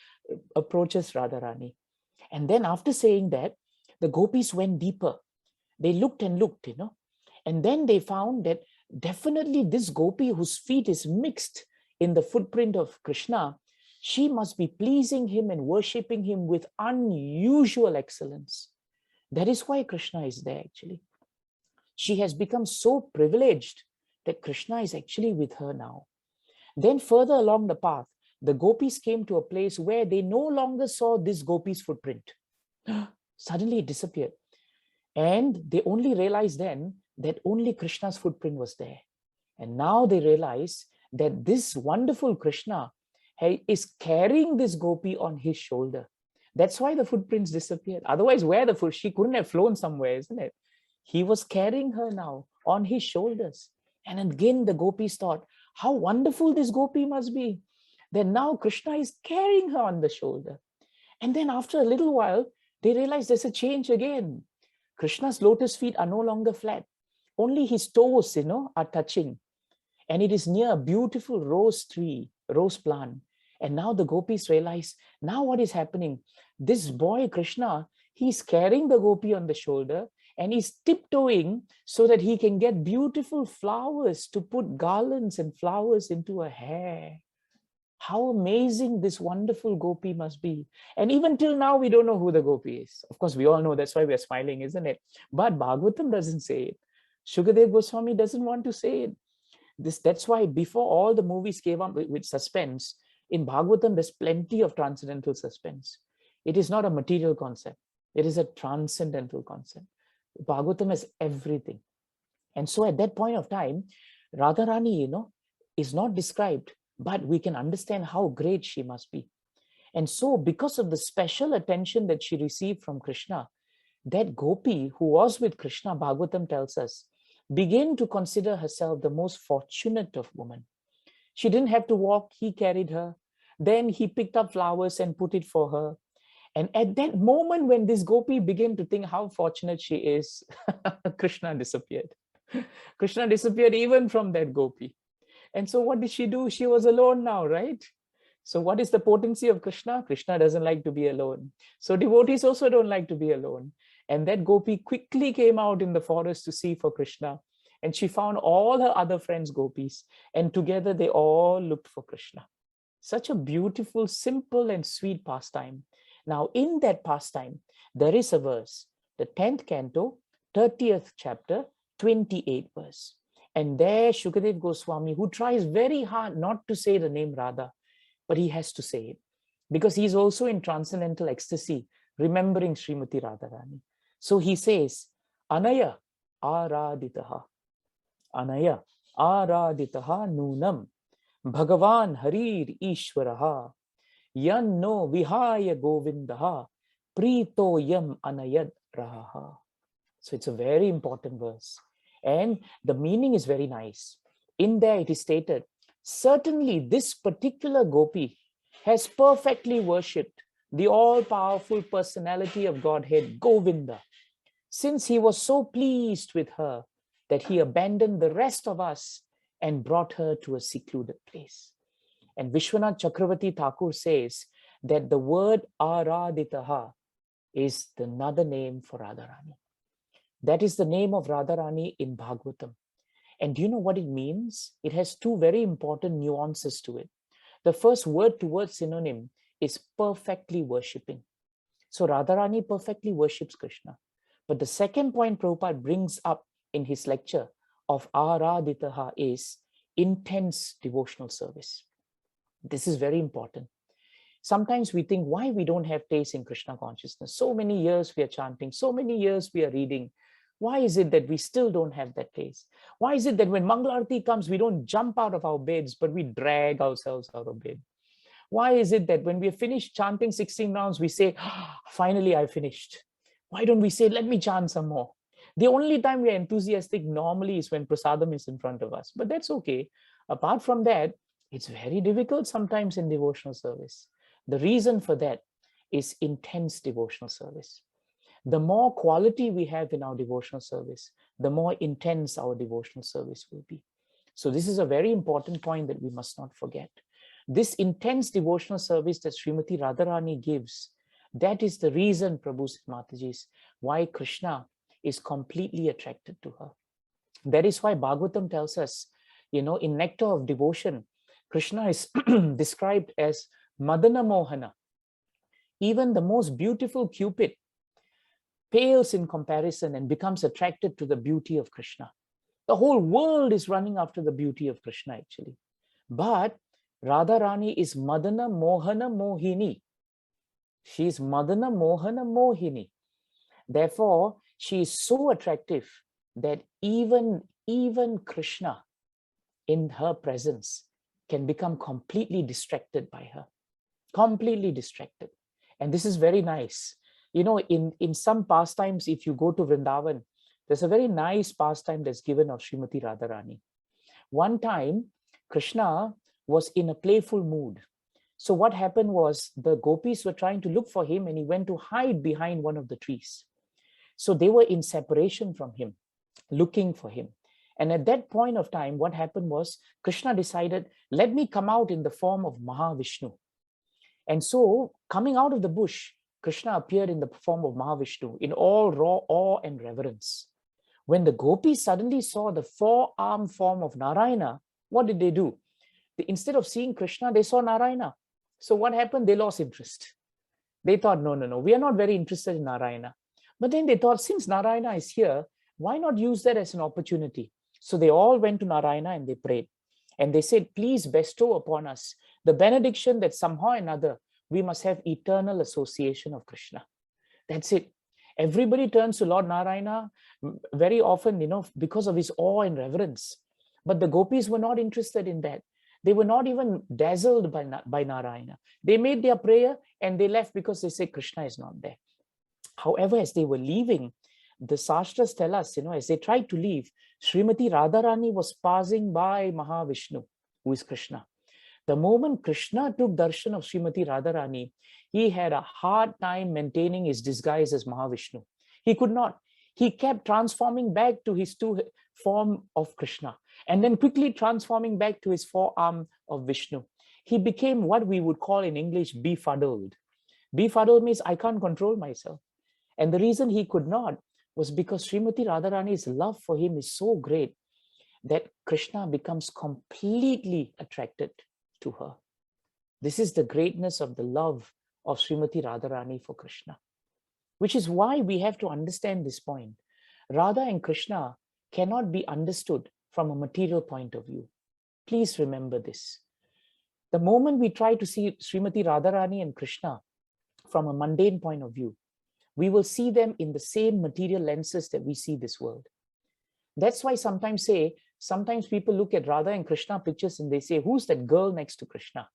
Speaker 3: approaches Radharani. And then after saying that, the gopis went deeper. They looked and looked, and then they found that definitely this gopi whose feet is mixed in the footprint of Krishna, she must be pleasing him and worshipping him with unusual excellence. That is why Krishna is there actually. She has become so privileged that Krishna is actually with her now. Then further along the path, the gopis came to a place where they no longer saw this gopi's footprint. Suddenly it disappeared. And they only realized then that only Krishna's footprint was there. And now they realize that this wonderful Krishna is carrying this gopi on his shoulder. That's why the footprints disappeared. Otherwise, she couldn't have flown somewhere, isn't it? He was carrying her now on his shoulders. And again, the gopis thought, how wonderful this gopi must be. Then now Krishna is carrying her on the shoulder. And then after a little while, they realized there's a change again. Krishna's lotus feet are no longer flat. Only his toes, are touching. And it is near a beautiful rose tree, rose plant. And now the gopis realize, now what is happening? This boy, Krishna, he's carrying the gopi on the shoulder and he's tiptoeing so that he can get beautiful flowers to put garlands and flowers into her hair. How amazing this wonderful gopi must be. And even till now, we don't know who the gopi is. Of course, we all know, that's why we're smiling, isn't it? But Bhagavatam doesn't say it. Shukadev Goswami doesn't want to say it. That's why before all the movies came up with suspense, in Bhagavatam, there's plenty of transcendental suspense. It is not a material concept. It is a transcendental concept. Bhagavatam has everything. And so at that point of time, Radharani, is not described, but we can understand how great she must be. And so because of the special attention that she received from Krishna, that gopi who was with Krishna, Bhagavatam tells us, began to consider herself the most fortunate of women. She didn't have to walk, he carried her. Then he picked up flowers and put it for her. And at that moment when this gopi began to think how fortunate she is, Krishna disappeared. Krishna disappeared even from that gopi. And so what did she do? She was alone now, right? So what is the potency of Krishna? Krishna doesn't like to be alone. So devotees also don't like to be alone. And that gopi quickly came out in the forest to see for Krishna. And she found all her other friends gopis. And together they all looked for Krishna. Such a beautiful, simple and sweet pastime. Now in that pastime, there is a verse, the 10th canto, 30th chapter, 28th verse. And there Shukadev Goswami, who tries very hard not to say the name Radha, but he has to say it because he's also in transcendental ecstasy, remembering Srimati Radharani. So he says, Anaya araditaha, Anaya araditaha nunam, Bhagavan Harir Ishwaraha, Yan no vihaya govindaha, Prito yam anayad raha. So it's a very important verse. And the meaning is very nice. In there it is stated, certainly this particular gopi has perfectly worshipped the all-powerful personality of Godhead, Govinda, since he was so pleased with her that he abandoned the rest of us and brought her to a secluded place. And Vishwanath Chakravarti Thakur says that the word Araditaha is another name for Radharani. That is the name of Radharani in Bhagavatam. And do you know what it means? It has two very important nuances to it. The first word-to-word synonym is perfectly worshipping. So Radharani perfectly worships Krishna. But the second point Prabhupada brings up in his lecture of Araditaha is intense devotional service. This is very important. Sometimes we think why we don't have taste in Krishna consciousness. So many years we are chanting, so many years we are reading. Why is it that we still don't have that taste? Why is it that when Mangalarti comes, we don't jump out of our beds, but we drag ourselves out of bed? Why is it that when we have finished chanting 16 rounds, we say, finally, I finished? Why don't we say, let me chant some more? The only time we are enthusiastic normally is when prasadam is in front of us, but that's okay. Apart from that, it's very difficult sometimes in devotional service. The reason for that is intense devotional service. The more quality we have in our devotional service, the more intense our devotional service will be. So this is a very important point that we must not forget. This intense devotional service that Srimati Radharani gives, that is the reason, Prabhu Mataji's, why Krishna is completely attracted to her. That is why Bhagavatam tells us, in Nectar of Devotion, Krishna is described as Madana Mohana. Even the most beautiful Cupid pales in comparison and becomes attracted to the beauty of Krishna. The whole world is running after the beauty of Krishna actually. But Radharani is Madana Mohana Mohini. She is Madana Mohana Mohini. Therefore, she is so attractive that even Krishna in her presence can become completely distracted by her. Completely distracted. And this is very nice. In some pastimes, if you go to Vrindavan, there's a very nice pastime that's given of Srimati Radharani. One time, Krishna was in a playful mood. So what happened was the gopis were trying to look for him and he went to hide behind one of the trees. So they were in separation from him, looking for him. And at that point of time, what happened was Krishna decided, let me come out in the form of Mahavishnu. And so coming out of the bush, Krishna appeared in the form of Mahavishnu in all raw awe and reverence. When the gopis suddenly saw the four-armed form of Narayana, what did they do? Instead of seeing Krishna, they saw Narayana. So what happened? They lost interest. They thought, no, we are not very interested in Narayana. But then they thought, since Narayana is here, why not use that as an opportunity? So they all went to Narayana and they prayed. And they said, please bestow upon us the benediction that somehow or another we must have eternal association of Krishna. That's it. Everybody turns to Lord Narayana very often, because of his awe and reverence. But the gopis were not interested in that. They were not even dazzled by Narayana. They made their prayer and they left because they said Krishna is not there. However, as they were leaving, the Shastras tell us, as they tried to leave, Srimati Radharani was passing by Mahavishnu, who is Krishna. The moment Krishna took darshan of Srimati Radharani, he had a hard time maintaining his disguise as Mahavishnu. He could not. He kept transforming back to his two form of Krishna and then quickly transforming back to his forearm of Vishnu. He became what we would call in English befuddled. Befuddled means I can't control myself. And the reason he could not was because Srimati Radharani's love for him is so great that Krishna becomes completely attracted to her. This is the greatness of the love of Srimati Radharani for Krishna, which is why we have to understand this point. Radha and Krishna cannot be understood from a material point of view. Please remember this. The moment we try to see Srimati Radharani and Krishna from a mundane point of view, we will see them in the same material lenses that we see this world. That's why sometimes people look at Radha and Krishna pictures and they say, who's that girl next to Krishna?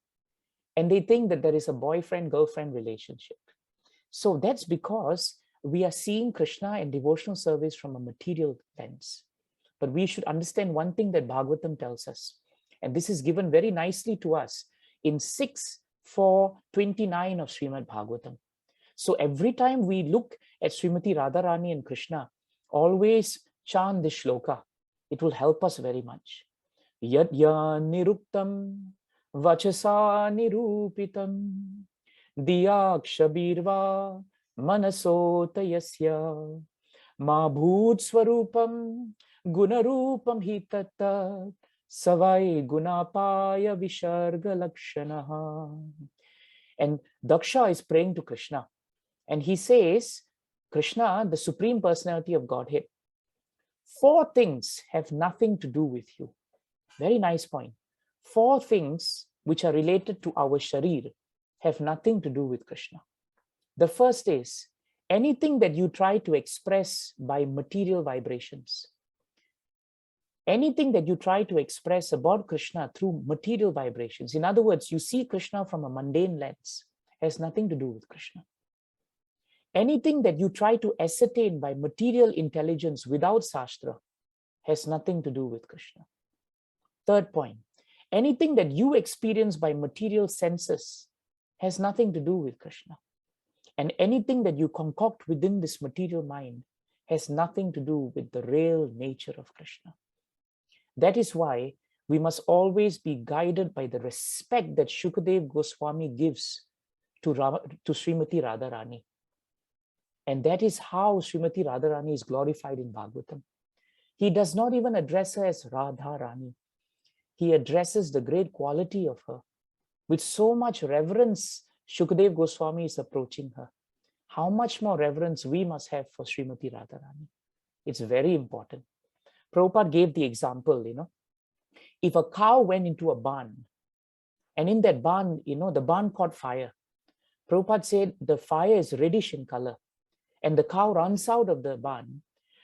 Speaker 3: And they think that there is a boyfriend-girlfriend relationship. So that's because we are seeing Krishna and devotional service from a material lens. But we should understand one thing that Bhagavatam tells us, and this is given very nicely to us in 6.4.29 of Srimad Bhagavatam. So every time we look at Srimati Radharani and Krishna, always chant this shloka. It will help us very much. Yadya niruktam vachasa nirupitam diyakshabirva manasotayasya ma bhut swarupam gunarupam hitata savai gunapaya visharga lakshanaha. And Daksha is praying to Krishna. And he says, Krishna, the Supreme Personality of Godhead, 4 things have nothing to do with you. Very nice point. 4 things which are related to our sharir have nothing to do with Krishna. The first is anything that you try to express by material vibrations. Anything that you try to express about Krishna through material vibrations. In other words, you see Krishna from a mundane lens, has nothing to do with Krishna. Anything that you try to ascertain by material intelligence without Shastra has nothing to do with Krishna. Third point, anything that you experience by material senses has nothing to do with Krishna. And anything that you concoct within this material mind has nothing to do with the real nature of Krishna. That is why we must always be guided by the respect that Shukadev Goswami gives to Srimati Radharani. And that is how Srimati Radharani is glorified in Bhagavatam. He does not even address her as Radharani. He addresses the great quality of her. With so much reverence, Shukadev Goswami is approaching her. How much more reverence we must have for Srimati Radharani. It's very important. Prabhupada gave the example, if a cow went into a barn, and in that barn, the barn caught fire. Prabhupada said the fire is reddish in color, and the cow runs out of the barn.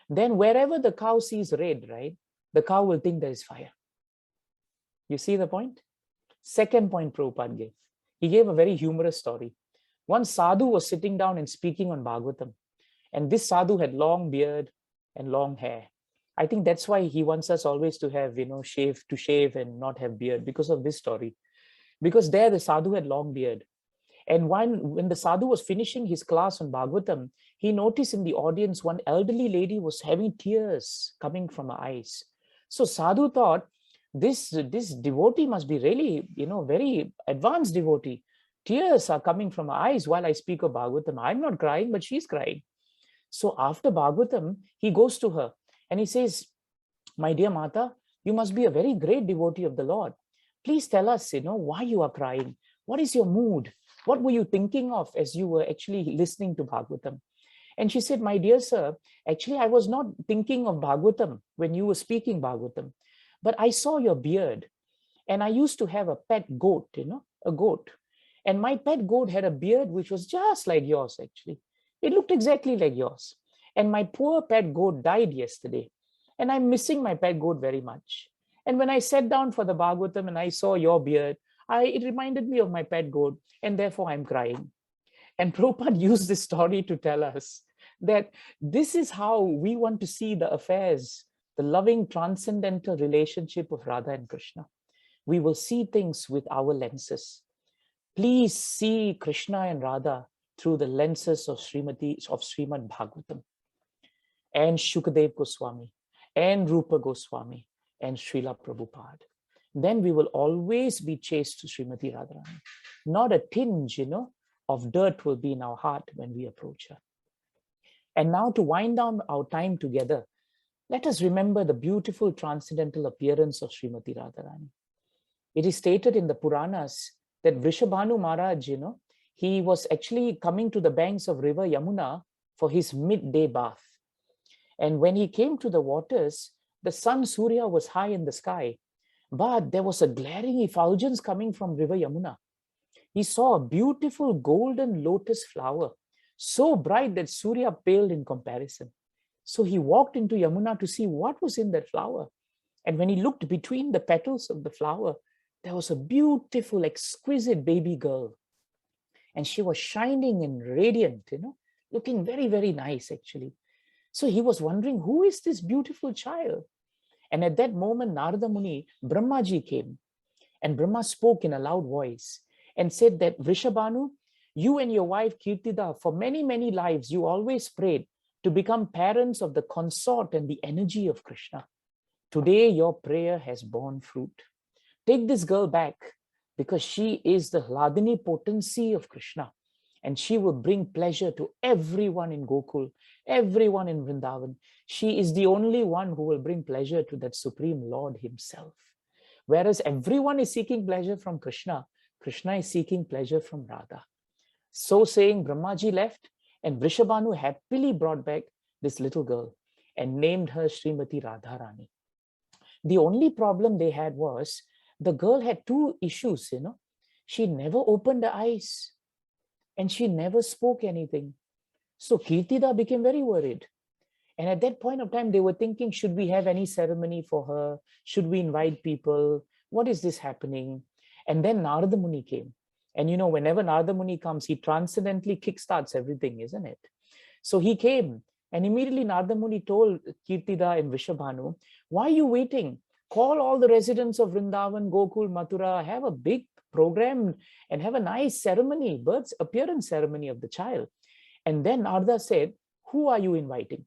Speaker 3: Then wherever the cow sees red, right, the cow will think there is fire. You see the point? Second point Prabhupada gave. He gave a very humorous story. One sadhu was sitting down and speaking on Bhagavatam, and this sadhu had long beard and long hair. I think that's why he wants us always to have, shave and not have beard, because of this story. Because there the sadhu had long beard. And when the sadhu was finishing his class on Bhagavatam, he noticed in the audience one elderly lady was having tears coming from her eyes. So sadhu thought, this devotee must be really, very advanced devotee. Tears are coming from her eyes while I speak of Bhagavatam. I'm not crying, but she's crying. So after Bhagavatam, he goes to her and he says, my dear Mata, you must be a very great devotee of the Lord. Please tell us, why you are crying. What is your mood? What were you thinking of as you were actually listening to Bhagavatam? And she said, my dear sir, actually, I was not thinking of Bhagavatam when you were speaking Bhagavatam, but I saw your beard. And I used to have a pet goat, a goat. And my pet goat had a beard which was just like yours, actually. It looked exactly like yours. And my poor pet goat died yesterday. And I'm missing my pet goat very much. And when I sat down for the Bhagavatam and I saw your beard, it reminded me of my pet goat, and therefore I'm crying. And Prabhupada used this story to tell us that this is how we want to see the affairs, the loving transcendental relationship of Radha and Krishna. We will see things with our lenses. Please see Krishna and Radha through the lenses of Srimad Bhagavatam and Shukadev Goswami and Rupa Goswami and Srila Prabhupada. Then we will always be chaste to Srimati Radharani. Not a tinge, of dirt will be in our heart when we approach her. And now, to wind down our time together, let us remember the beautiful transcendental appearance of Srimati Radharani. It is stated in the Puranas that Vrishabhanu Maharaj, he was actually coming to the banks of river Yamuna for his midday bath. And when he came to the waters, the sun Surya was high in the sky, but there was a glaring effulgence coming from river Yamuna. He saw a beautiful golden lotus flower, so bright that Surya paled in comparison. So he walked into Yamuna to see what was in that flower. And when he looked between the petals of the flower, there was a beautiful, exquisite baby girl. And she was shining and radiant, looking very, very nice, actually. So he was wondering, who is this beautiful child? And at that moment, Narada Muni, Brahmaji came. And Brahma spoke in a loud voice and said that, Vrishabhanu, you and your wife Kirtida, for many, many lives, you always prayed to become parents of the consort and the energy of Krishna. Today, your prayer has borne fruit. Take this girl back, because she is the Hladini potency of Krishna, and she will bring pleasure to everyone in Gokul, everyone in Vrindavan. She is the only one who will bring pleasure to that Supreme Lord himself. Whereas everyone is seeking pleasure from Krishna, Krishna is seeking pleasure from Radha. So saying, Brahmaji left, and Vrishabhanu happily brought back this little girl and named her Srimati Radharani. The only problem they had was, the girl had two issues, She never opened her eyes and she never spoke anything. So Kirtida became very worried. And at that point of time, they were thinking, should we have any ceremony for her? Should we invite people? What is this happening? And then Narada Muni came. And whenever Narada Muni comes, he transcendently kickstarts everything, isn't it? So he came, and immediately Narada Muni told Kirtida and Vrishabhanu, why are you waiting? Call all the residents of Vrindavan, Gokul, Mathura, have a big program and have a nice ceremony, birth appearance ceremony of the child. And then Narada said, who are you inviting?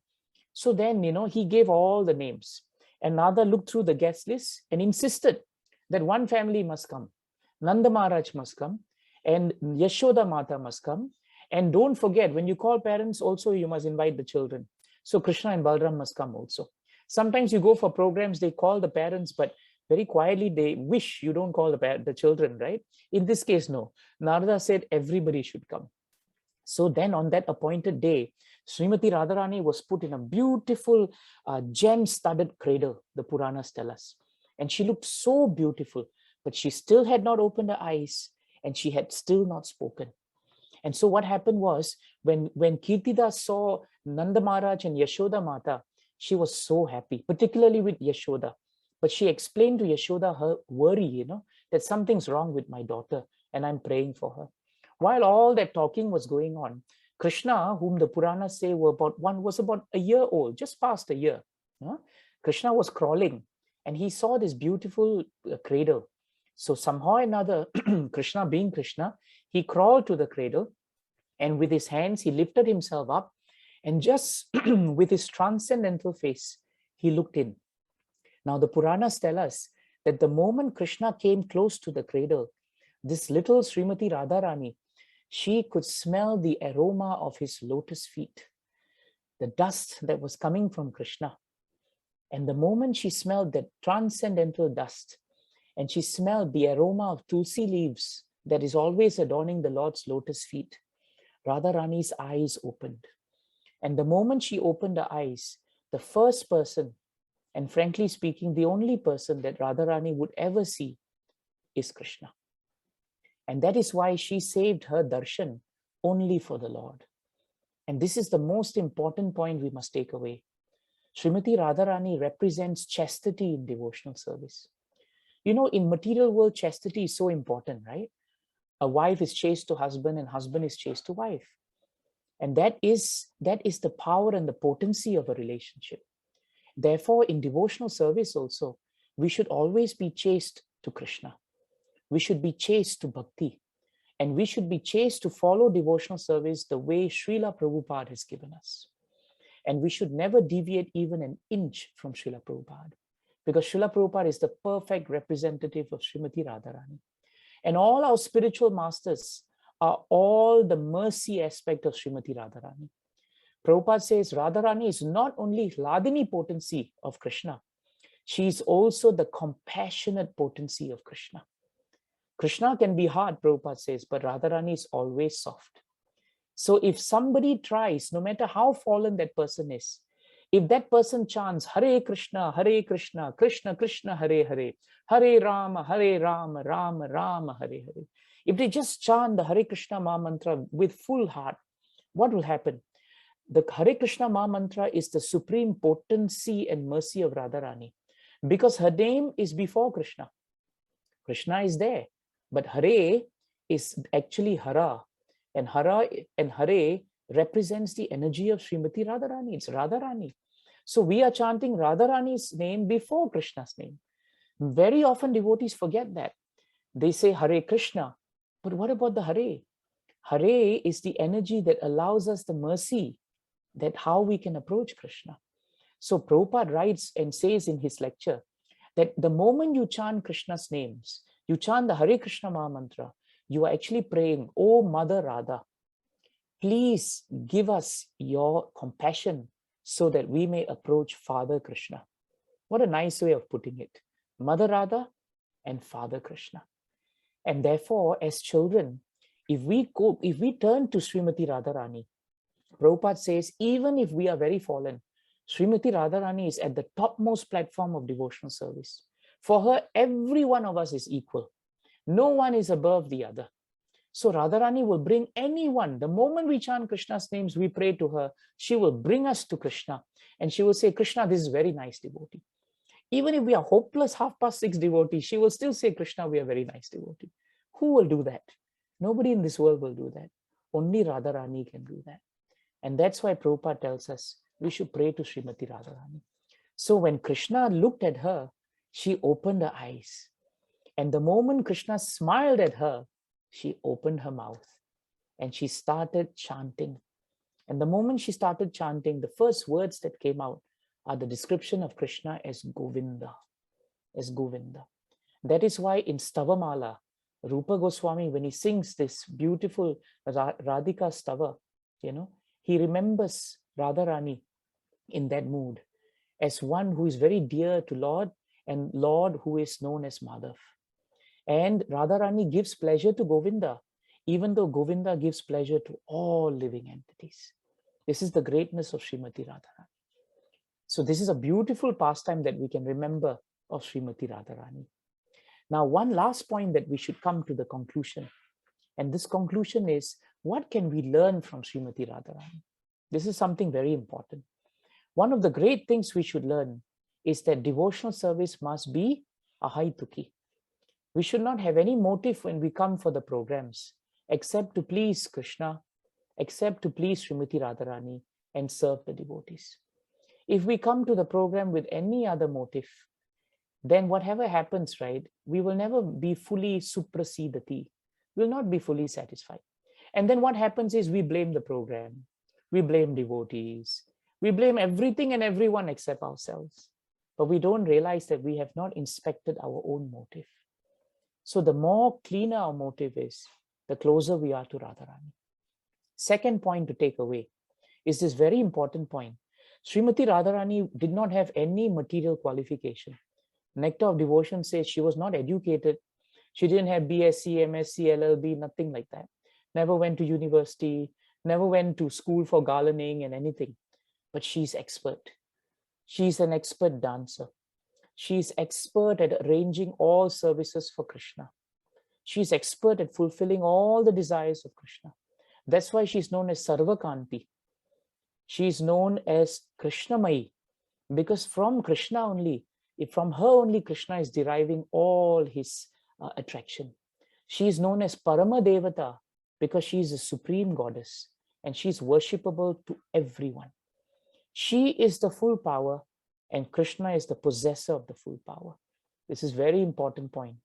Speaker 3: So then, he gave all the names. And Narada looked through the guest list and insisted that one family must come. Nanda Maharaj must come, and Yashoda Mata must come. And don't forget, when you call parents, also you must invite the children. So Krishna and Balram must come also. Sometimes you go for programs, they call the parents, but very quietly they wish you don't call the children, right? In this case, no. Narada said everybody should come. So then on that appointed day, Srimati Radharani was put in a beautiful gem-studded cradle, the Puranas tell us. And she looked so beautiful, but she still had not opened her eyes and she had still not spoken. And so what happened was, when Kirtida saw Nanda Maharaj and Yashoda Mata, she was so happy, particularly with Yashoda. But she explained to Yashoda her worry, that something's wrong with my daughter and I'm praying for her. While all that talking was going on, Krishna, whom the Puranas say was about a year old, just past a year. Krishna was crawling and he saw this beautiful cradle. So somehow or another, Krishna being Krishna, he crawled to the cradle and with his hands, he lifted himself up and just with his transcendental face, he looked in. Now the Puranas tell us that the moment Krishna came close to the cradle, this little Srimati Radharani, she could smell the aroma of his lotus feet, the dust that was coming from Krishna. And the moment she smelled that transcendental dust, and she smelled the aroma of tulsi leaves that is always adorning the Lord's lotus feet, Radharani's eyes opened. And the moment she opened her eyes, the first person, and frankly speaking, the only person that Radharani would ever see is Krishna. And that is why she saved her darshan only for the Lord. And this is the most important point we must take away. Srimati Radharani represents chastity in devotional service. You know, in material world, chastity is so important, right? A wife is chaste to husband and husband is chaste to wife. And that is the power and the potency of a relationship. Therefore, in devotional service also, we should always be chaste to Krishna. We should be chaste to bhakti. And we should be chaste to follow devotional service the way Srila Prabhupada has given us. And we should never deviate even an inch from Srila Prabhupada, because Srila Prabhupada is the perfect representative of Srimati Radharani. And all our spiritual masters are all the mercy aspect of Srimati Radharani. Prabhupada says Radharani is not only Hladini potency of Krishna, she is also the compassionate potency of Krishna. Krishna can be hard, Prabhupada says, but Radharani is always soft. So if somebody tries, no matter how fallen that person is, if that person chants Hare Krishna, Krishna Krishna, Hare Hare, Hare Rama, Rama Rama, Hare Hare, if they just chant the Hare Krishna Maha Mantra with full heart, what will happen? The Hare Krishna Maha Mantra is the supreme potency and mercy of Radharani, because her name is before Krishna. Krishna is there, but Hare is actually Hara, and Hare represents the energy of Srimati Radharani. It's Radharani. So we are chanting Radharani's name before Krishna's name. Very often devotees forget that. They say Hare Krishna, but what about the Hare? Hare is the energy that allows us the mercy, that how we can approach Krishna. So Prabhupada writes and says in his lecture that the moment you chant Krishna's names, you chant the Hare Krishna Maha Mantra, you are actually praying, "Oh Mother Radha, please give us your compassion so that we may approach Father Krishna." What a nice way of putting it. Mother Radha and Father Krishna. And therefore, as children, if we turn to Srimati Radharani, Prabhupada says, even if we are very fallen, Srimati Radharani is at the topmost platform of devotional service. For her, every one of us is equal. No one is above the other. So Radharani will bring anyone. The moment we chant Krishna's names, we pray to her, she will bring us to Krishna. And she will say, "Krishna, this is very nice devotee." Even if we are hopeless 6:30 devotees, she will still say, "Krishna, we are very nice devotee." Who will do that? Nobody in this world will do that. Only Radharani can do that. And that's why Prabhupada tells us we should pray to Srimati Radharani. So when Krishna looked at her, she opened her eyes. And the moment Krishna smiled at her, she opened her mouth and she started chanting. And the moment she started chanting, the first words that came out are the description of Krishna as Govinda, as Govinda. That is why in Stavamala, Rupa Goswami, when he sings this beautiful Radhika Stava, he remembers Radharani in that mood as one who is very dear to Lord, and Lord who is known as Madhav. And Radharani gives pleasure to Govinda, even though Govinda gives pleasure to all living entities. This is the greatness of Srimati Radharani. So this is a beautiful pastime that we can remember of Srimati Radharani. Now, one last point that we should come to the conclusion. And this conclusion is, what can we learn from Srimati Radharani? This is something very important. One of the great things we should learn is that devotional service must be ahaituki. We should not have any motive when we come for the programs, except to please Krishna, except to please Srimati Radharani and serve the devotees. If we come to the program with any other motive, then whatever happens, right, we will never be fully suprasidati. We will not be fully satisfied. And then what happens is we blame the program, we blame devotees, we blame everything and everyone except ourselves. But we don't realize that we have not inspected our own motive. So the more cleaner our motive is, the closer we are to Radharani. Second point to take away is this very important point. Srimati Radharani did not have any material qualification. Nectar of Devotion says she was not educated. She didn't have BSc, MSc, LLB, nothing like that. Never went to university, never went to school for garlanding and anything, but she's expert. She's an expert dancer. She's expert at arranging all services for Krishna. She's expert at fulfilling all the desires of Krishna. That's why she's known as Sarvakanti. She's known as Krishnamai, because from Krishna only, from her only, Krishna is deriving all his attraction. She is known as Parama Devata because she is a supreme goddess and she's worshipable to everyone. She is the full power and Krishna is the possessor of the full power. This is a very important point.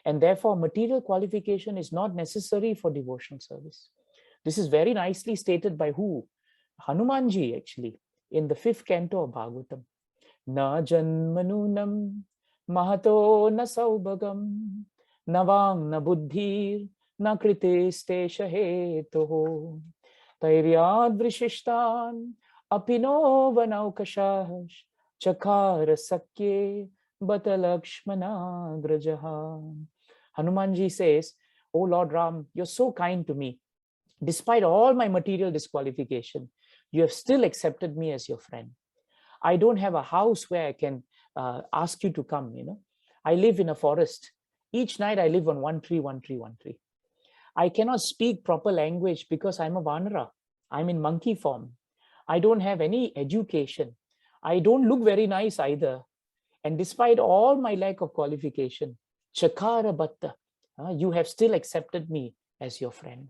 Speaker 3: And therefore, material qualification is not necessary for devotional service. This is very nicely stated by who? Hanumanji, actually, in the 5th canto of Bhagavatam. Na janmanunam mahato na saubhagam navang na buddhir na kriteste shahetoho tairyad vrishishtan apino vanaukashash chakara sakye batalakshmana grajaha. Hanumanji says, "Oh Lord Ram, you're so kind to me. Despite all my material disqualification, you have still accepted me as your friend. I don't have a house where I can ask you to come, I live in a forest. Each night I live on one tree. I cannot speak proper language because I'm a Vanara. I'm in monkey form. I don't have any education. I don't look very nice either. And despite all my lack of qualification, Chakara Bhatta, you have still accepted me as your friend."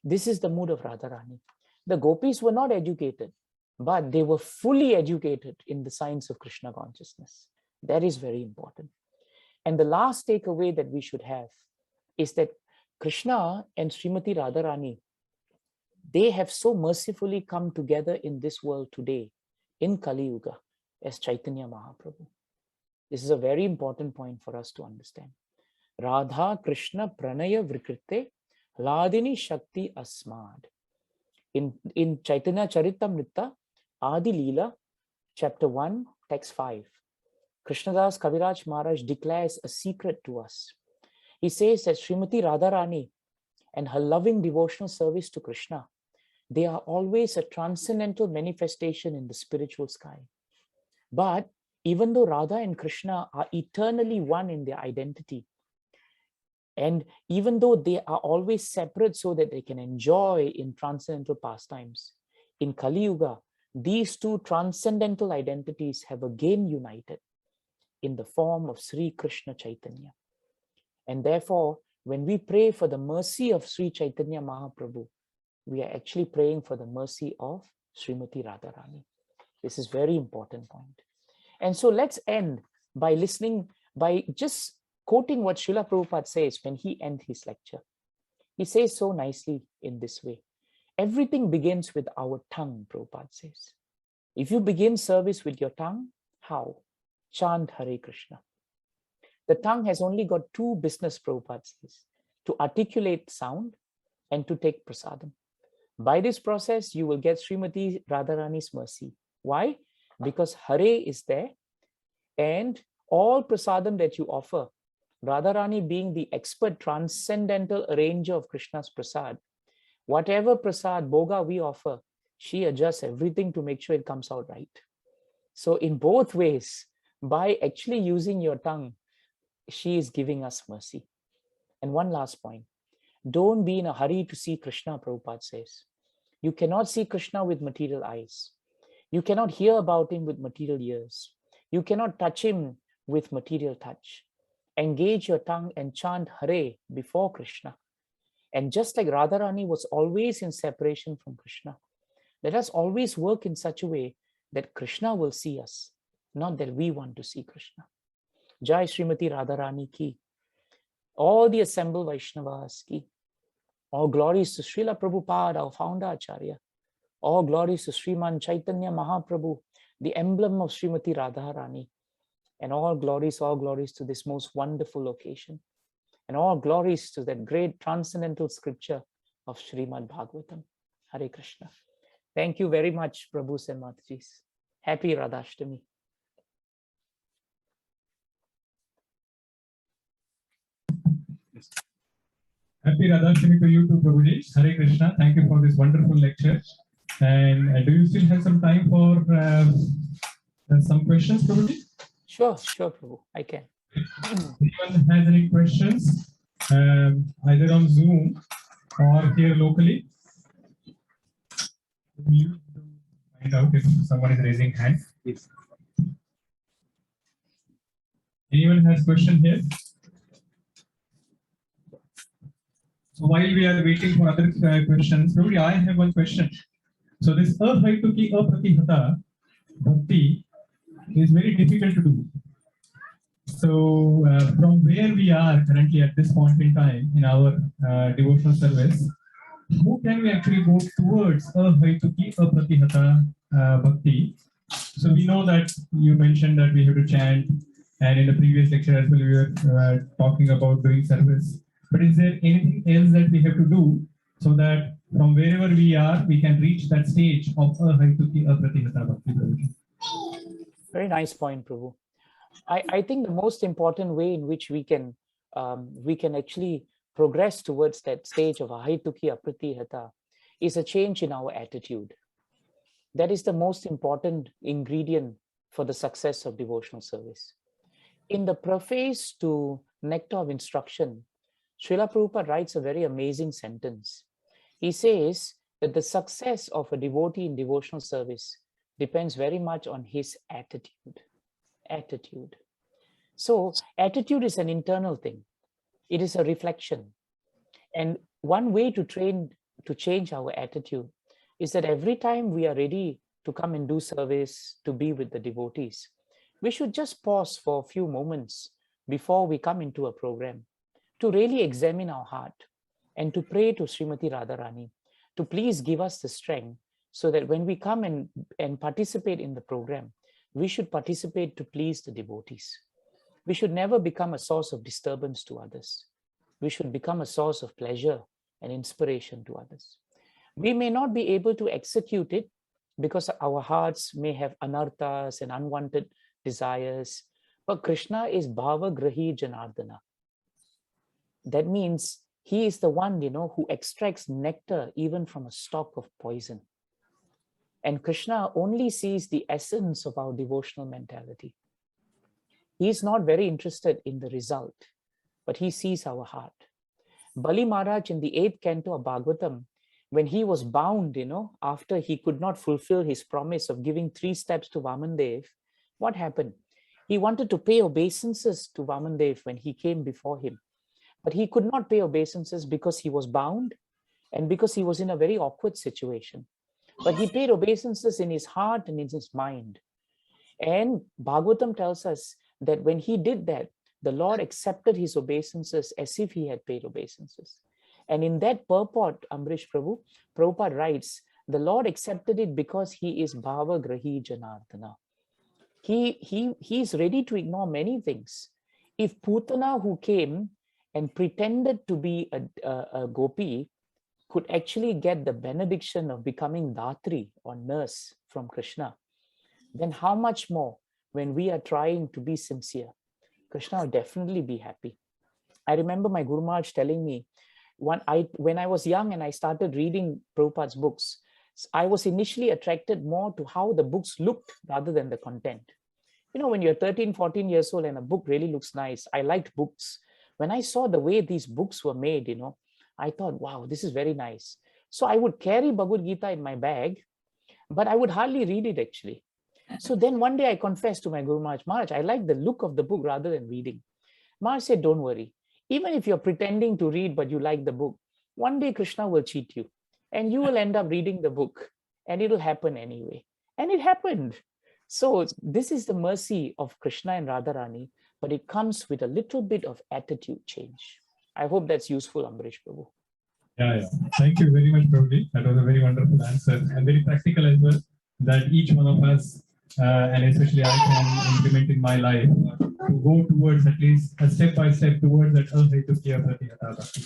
Speaker 3: This is the mood of Radharani. The gopis were not educated, but they were fully educated in the science of Krishna consciousness. That is very important. And the last takeaway that we should have is that Krishna and Srimati Radharani, they have so mercifully come together in this world today, in Kali Yuga, as Chaitanya Mahaprabhu. This is a very important point for us to understand. Radha Krishna Pranaya Vrikrite Ladini Shakti Asmad. In Chaitanya Charitamrita, Adi Leela, chapter 1, text 5, Krishnadas Kaviraj Maharaj declares a secret to us. He says that Srimati Radharani and her loving devotional service to Krishna, they are always a transcendental manifestation in the spiritual sky. But even though Radha and Krishna are eternally one in their identity, and even though they are always separate so that they can enjoy in transcendental pastimes, in Kali Yuga, these two transcendental identities have again united in the form of Sri Krishna Chaitanya. And therefore, when we pray for the mercy of Sri Chaitanya Mahaprabhu, we are actually praying for the mercy of Srimati Radharani. This is a very important point. And so let's end by listening, by just quoting what Srila Prabhupada says when he ends his lecture. He says so nicely in this way. Everything begins with our tongue, Prabhupada says. If you begin service with your tongue, how? Chant Hare Krishna. The tongue has only got two business, Prabhupada says, to articulate sound and to take prasadam. By this process, you will get Srimati Radharani's mercy. Why? Because Hare is there, and all prasadam that you offer, Radharani being the expert transcendental arranger of Krishna's prasad, whatever prasad, bhoga we offer, she adjusts everything to make sure it comes out right. So in both ways, by actually using your tongue, she is giving us mercy. And one last point, don't be in a hurry to see Krishna, Prabhupada says. You cannot see Krishna with material eyes. You cannot hear about him with material ears. You cannot touch him with material touch. Engage your tongue and chant Hare before Krishna. And just like Radharani was always in separation from Krishna, let us always work in such a way that Krishna will see us, not that we want to see Krishna. Jai Srimati Radharani ki. All the assembled Vaishnavas ki. All glories to Srila Prabhupada, our founder Acharya. All glories to Sriman Chaitanya Mahaprabhu, the emblem of Srimati Radharani. And all glories to this most wonderful occasion. And all glories to that great transcendental scripture of Srimad Bhagavatam. Hare Krishna. Thank you very much, Prabhus and Matajis. Happy Radhashtami.
Speaker 1: Happy Radhashtami to you too, Prabhuji. Hare Krishna. Thank you for this wonderful lecture. And do you still have some time for some questions, Prabhuji?
Speaker 3: Sure, Prabhu. I can.
Speaker 1: Anyone has any questions, either on Zoom or here locally? You find out if someone is raising hand. Please. Anyone has question here? So while we are waiting for other questions, probably I have one question. So this ahaituki apratihata bhakti is very difficult to do. So from where we are currently at this point in time in our devotional service, how can we actually go towards ahaituki apratihata bhakti? So we know that you mentioned that we have to chant, and in the previous lecture as well we were talking about doing service. But is there anything else that we have to do so that from wherever we are, we can reach that stage of ahaituki apratihata bhakti?
Speaker 3: Very nice point, Prabhu. I think the most important way in which we can actually progress towards that stage of ahaituki apratihata is a change in our attitude. That is the most important ingredient for the success of devotional service. In the preface to Nectar of Instruction, Srila Prabhupada writes a very amazing sentence. He says that the success of a devotee in devotional service depends very much on his attitude. So attitude is an internal thing. It is a reflection. And one way to change our attitude is that every time we are ready to come and do service, to be with the devotees, we should just pause for a few moments before we come into a program to really examine our heart and to pray to Srimati Radharani to please give us the strength so that when we come and participate in the program, we should participate to please the devotees. We should never become a source of disturbance to others. We should become a source of pleasure and inspiration to others. We may not be able to execute it because our hearts may have anarthas and unwanted desires, but Krishna is Bhava Grahi Janardana. That means he is the one, who extracts nectar even from a stalk of poison. And Krishna only sees the essence of our devotional mentality. He is not very interested in the result, but he sees our heart. Bali Maharaj in the 8th canto of Bhagavatam, when he was bound, after he could not fulfill his promise of giving 3 steps to Vamandev, what happened? He wanted to pay obeisances to Vamandev when he came before him. But he could not pay obeisances because he was bound and because he was in a very awkward situation. But he paid obeisances in his heart and in his mind. And Bhagavatam tells us that when he did that, the Lord accepted his obeisances as if he had paid obeisances. And in that purport, Amrish Prabhu, Prabhupada writes, the Lord accepted it because he is Bhava Grahi Janardana. He is ready to ignore many things. If Putana, who came and pretended to be a gopi, could actually get the benediction of becoming Datri or nurse from Krishna, then how much more when we are trying to be sincere? Krishna will definitely be happy. I remember my Guru Maharaj telling me, when I was young and I started reading Prabhupada's books, I was initially attracted more to how the books looked rather than the content. When you're 13, 14 years old and a book really looks nice, I liked books. When I saw the way these books were made, I thought, wow, this is very nice. So I would carry Bhagavad Gita in my bag, but I would hardly read it actually. So then one day I confessed to my Guru Maharaj, I like the look of the book rather than reading. Maharaj said, don't worry. Even if you're pretending to read, but you like the book, one day Krishna will cheat you and you will end up reading the book and it'll happen anyway. And it happened. So this is the mercy of Krishna and Radharani, but it comes with a little bit of attitude change. I hope that's useful, Amrish Prabhu.
Speaker 1: Yeah. Thank you very much, Prabhuji. That was a very wonderful answer and very practical as well, that each one of us, and especially I can implement in my life, to go towards at least a step by step towards that ahaituki apratihata bhakti.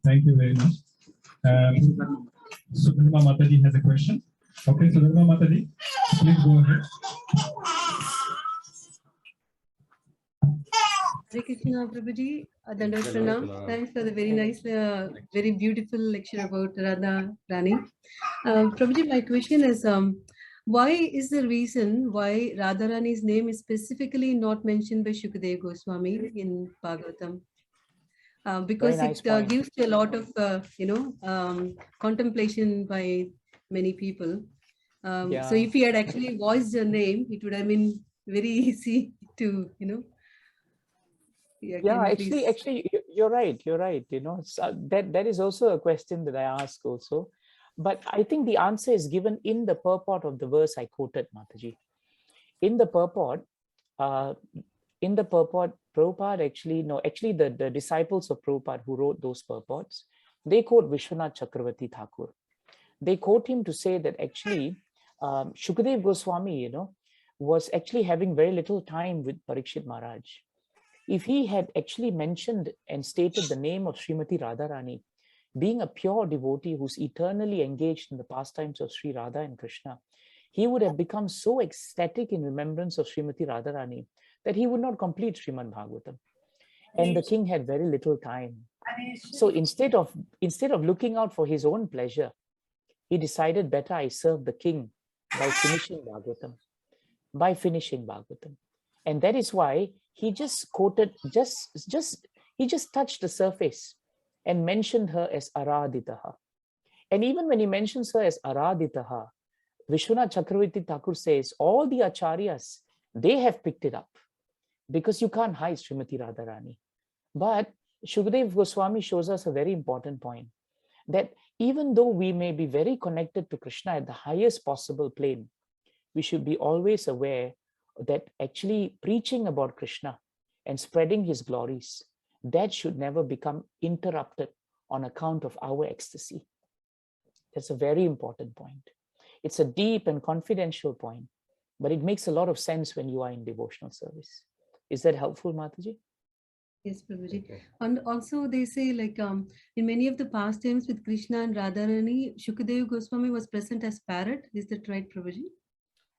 Speaker 1: Thank you very much. Sudharma Mataji has a question. Okay, Sudharma Mataji, please go ahead.
Speaker 4: Hare Krishna, Prabhuji. Dandavat Pranam. Thanks for the very nice, very beautiful lecture about Radha Rani. Prabhuji, my question is, why is the reason why Radharani's name is specifically not mentioned by Shukadeva Goswami in Bhagavatam? Because
Speaker 3: nice
Speaker 4: it gives a lot of, contemplation by many people. So if he had actually voiced her name, it would have been very easy to,
Speaker 3: Yeah, actually, you're right. You're right. That is also a question that I ask also. But I think the answer is given in the purport of the verse I quoted, Mataji. In the purport, Prabhupada actually the disciples of Prabhupada who wrote those purports, they quote Vishwanath Chakravarti Thakur. They quote him to say that actually Shukadeva Goswami, was actually having very little time with Parikshit Maharaj. If he had actually mentioned and stated the name of Srimati Radharani, being a pure devotee who's eternally engaged in the pastimes of Sri Radha and Krishna, he would have become so ecstatic in remembrance of Srimati Radharani that he would not complete Srimad Bhagavatam. And the king had very little time. So instead of looking out for his own pleasure, he decided better I serve the king by finishing Bhagavatam. And that is why he just quoted, he just touched the surface and mentioned her as Araditaha. And even when he mentions her as Araditaha, Vishwanath Chakravarti Thakur says, all the acharyas, they have picked it up because you can't hide Srimati Radharani. But Shukadeva Goswami shows us a very important point, that even though we may be very connected to Krishna at the highest possible plane, we should be always aware that actually preaching about Krishna and spreading his glories, that should never become interrupted on account of our ecstasy. That's a very important point. It's a deep and confidential point, but it makes a lot of sense when you are in devotional service. Is that helpful, Mataji?
Speaker 4: Yes, Prabhuji. And also they say in many of the pastimes with Krishna and Radharani, Shukadeva Goswami was present as parrot. Is that right, Prabhuji?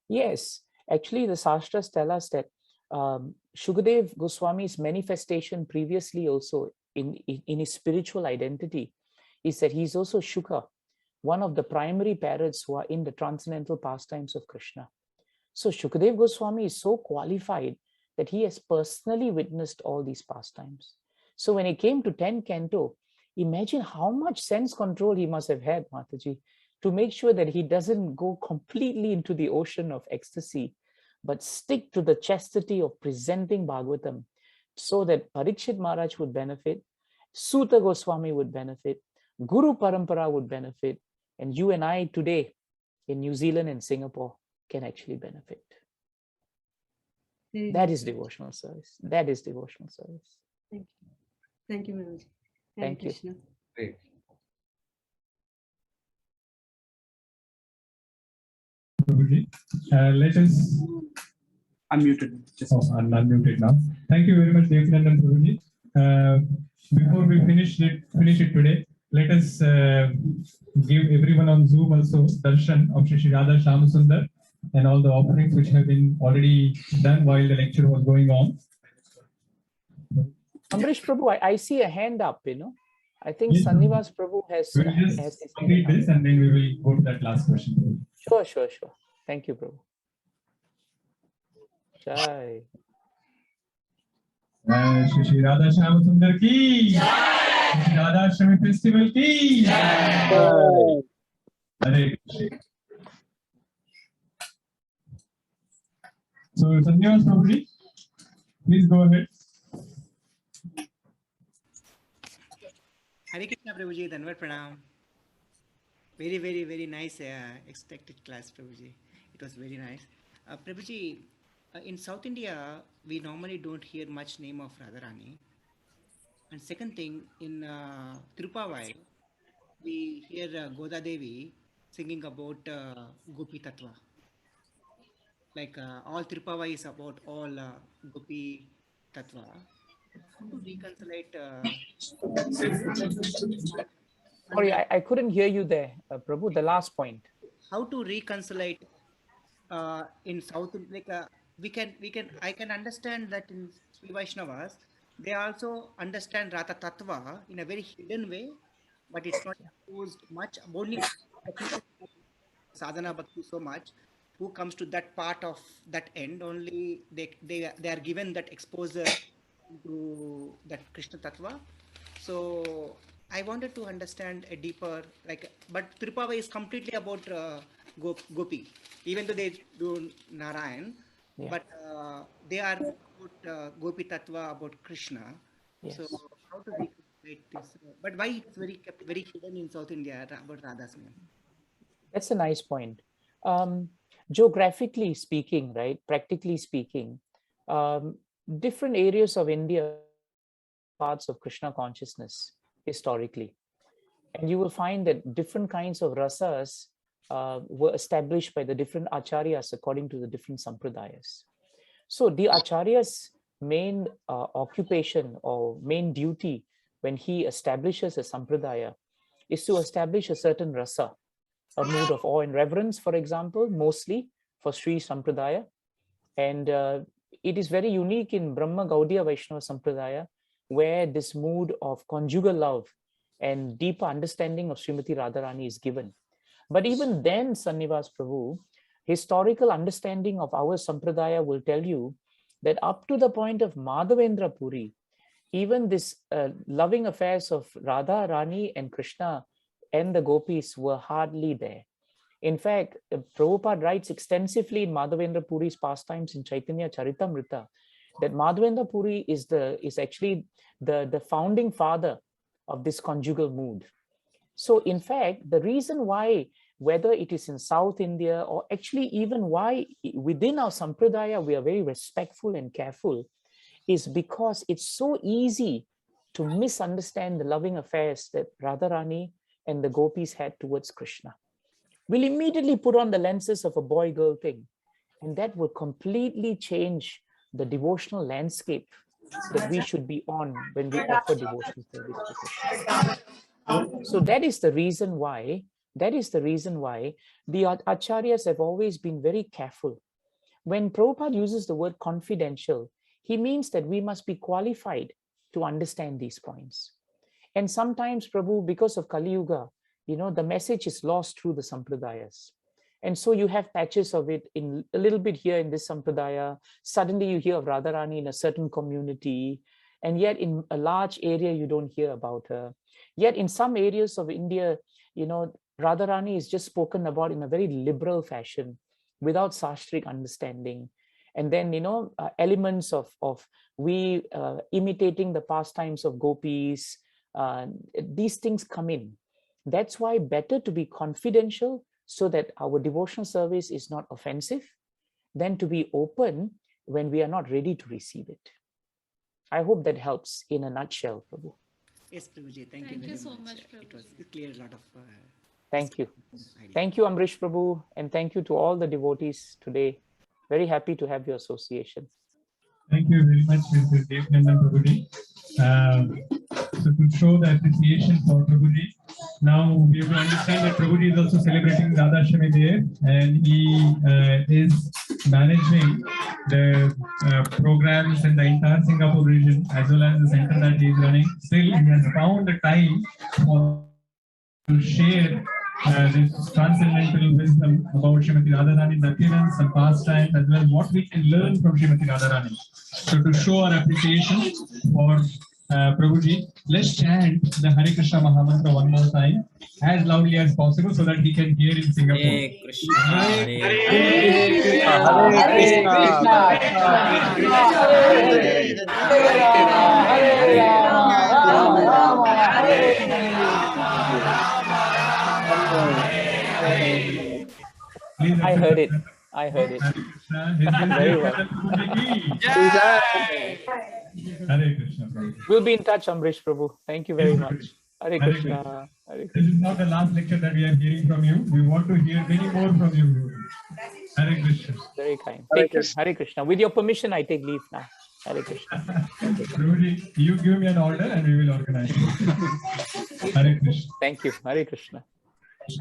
Speaker 3: Yes. Actually, the Shastras tell us that Shukadeva Goswami's manifestation previously also in his spiritual identity is that he's also Shuka, one of the primary parrots who are in the transcendental pastimes of Krishna. So Shukadeva Goswami is so qualified that he has personally witnessed all these pastimes. So when it came to 10 canto, imagine how much sense control he must have had, Mataji, to make sure that he doesn't go completely into the ocean of ecstasy, but stick to the chastity of presenting Bhagavatam so that Parikshit Maharaj would benefit, Suta Goswami would benefit, Guru Parampara would benefit, and you and I today in New Zealand and Singapore can actually benefit. That is devotional service. That is devotional service.
Speaker 4: Thank you. Thank you, Manoj.
Speaker 3: Thank you.
Speaker 4: Krishna.
Speaker 5: Great.
Speaker 1: Let us
Speaker 5: Unmuted.
Speaker 1: I'm unmuted now. Thank you very much, Devakinandan Prabhuji. Before we finish it today, let us give everyone on Zoom also darshan of Shri Radhashtami Sundar and all the offerings which have been already done while the lecture was going on.
Speaker 3: Amrish Prabhu, I see a hand up, I think
Speaker 1: Yes,
Speaker 3: Sannivas Prabhu has
Speaker 1: We will just
Speaker 3: his hand
Speaker 1: complete
Speaker 3: up.
Speaker 1: this and then we will go to that last question.
Speaker 3: Sure. Thank you, Prabhu. Jai.
Speaker 1: Shri Radhashtami Sundar ki, Shri Radhashtami Festival ki. Hare Krishna. So, Sannivas Prabhuji, please go ahead.
Speaker 6: Hare Krishna Prabhuji, Dandavat Pranam. Very, very, very nice expected class, Prabhuji. It was very nice. Prabhuji, in South India, we normally don't hear much name of Radharani. And second thing, in Tirupavai, we hear Goda Devi singing about Gopi Tattva. Like all Tirupavai is about all Gopi Tattva. How to reconcile
Speaker 3: Sorry, I couldn't hear you there, Prabhu, the last point.
Speaker 6: how to reconcile in South, like I can understand that in Sri Vaishnavas they also understand Radha Tattva in a very hidden way, but it's not exposed much. Only the people who sadhana bhakti so much, who comes to that part of that end, only they are given that exposure to that Krishna Tattva. So I wanted to understand a deeper, like, but Tripava is completely about Gopi, even though they do Narayan,
Speaker 3: Yeah.
Speaker 6: but they are about Gopi Tattva, about Krishna.
Speaker 3: Yes.
Speaker 6: So how to recreate this? But why it's very kept very hidden in South India about Radhashtami?
Speaker 3: That's a nice point. Geographically speaking, right, practically speaking, different areas of India, parts of Krishna consciousness historically. And you will find that different kinds of rasas were established by the different acharyas according to the different sampradayas. So the acharya's main occupation or main duty when he establishes a sampradaya is to establish a certain rasa, a mood of awe and reverence, for example, mostly for Sri Sampradaya. And it is very unique in Brahma Gaudiya Vaishnava Sampradaya, where this mood of conjugal love and deeper understanding of Srimati Radharani is given. But even then, Sannivas Prabhu, historical understanding of our Sampradaya will tell you that up to the point of Madhavendra Puri, even this loving affairs of Radha, Rani and Krishna and the gopis were hardly there. In fact, Prabhupada writes extensively in Madhavendra Puri's pastimes in Chaitanya Charitamrita that Madhavendra Puri is actually the founding father of this conjugal mood. So in fact, the reason why, whether it is in South India or actually even why within our Sampradaya we are very respectful and careful, is because it's so easy to misunderstand the loving affairs that Radharani and the gopis had towards Krishna. We'll immediately put on the lenses of a boy-girl thing, and that will completely change the devotional landscape that we should be on when we offer devotional service to Krishna. So that is the reason why the acharyas have always been very careful. When Prabhupada uses the word confidential, he means that we must be qualified to understand these points. And sometimes, Prabhu, because of Kali Yuga, the message is lost through the sampradayas. And so you have patches of it in a little bit here in this sampradaya. Suddenly you hear of Radharani in a certain community, and yet in a large area you don't hear about her. Yet in some areas of India, Radharani is just spoken about in a very liberal fashion, without sastric understanding. And then, elements of we imitating the pastimes of gopis, these things come in. That's why better to be confidential so that our devotional service is not offensive than to be open when we are not ready to receive it. I hope that helps in a nutshell, Prabhu.
Speaker 6: Yes, Prabhuji, thank you very much. It cleared a lot of...
Speaker 3: Thank you. Thank you, Amrish Prabhu, and thank you to all the devotees today. Very happy to have your association.
Speaker 1: Thank you very much, Mr. Devakinandan Prabhuji. So to show the appreciation for Prabhuji, now we have to understand that Prabhuji is also celebrating Radhashtami Day, and he is managing the programs in the entire Singapore region as well as the center that he is running. Still, he has found the time to share this transcendental wisdom about Srimati Radharani's appearance and pastime, as well as what we can learn from Srimati Radharani. So to show our appreciation for Prabhuji, let's chant the Hare Krishna Mahamantra one more time, as loudly as possible, so that he can hear in Singapore.
Speaker 2: Hare Krishna, Hare
Speaker 3: I heard it. Very well.
Speaker 1: Hare Krishna.
Speaker 3: We'll be in touch, Amrish Prabhu. Thank you very much. Hare Krishna. Hare Krishna.
Speaker 1: This is not the last lecture that we are hearing from you. We want to hear many more from you. Hare Krishna.
Speaker 3: Very kind. Take care. Hare Krishna. With your permission, I take leave now. Hare Krishna.
Speaker 1: Prabhuji, you give me an order and we will organize. Hare Krishna.
Speaker 3: Thank you. Hare Krishna.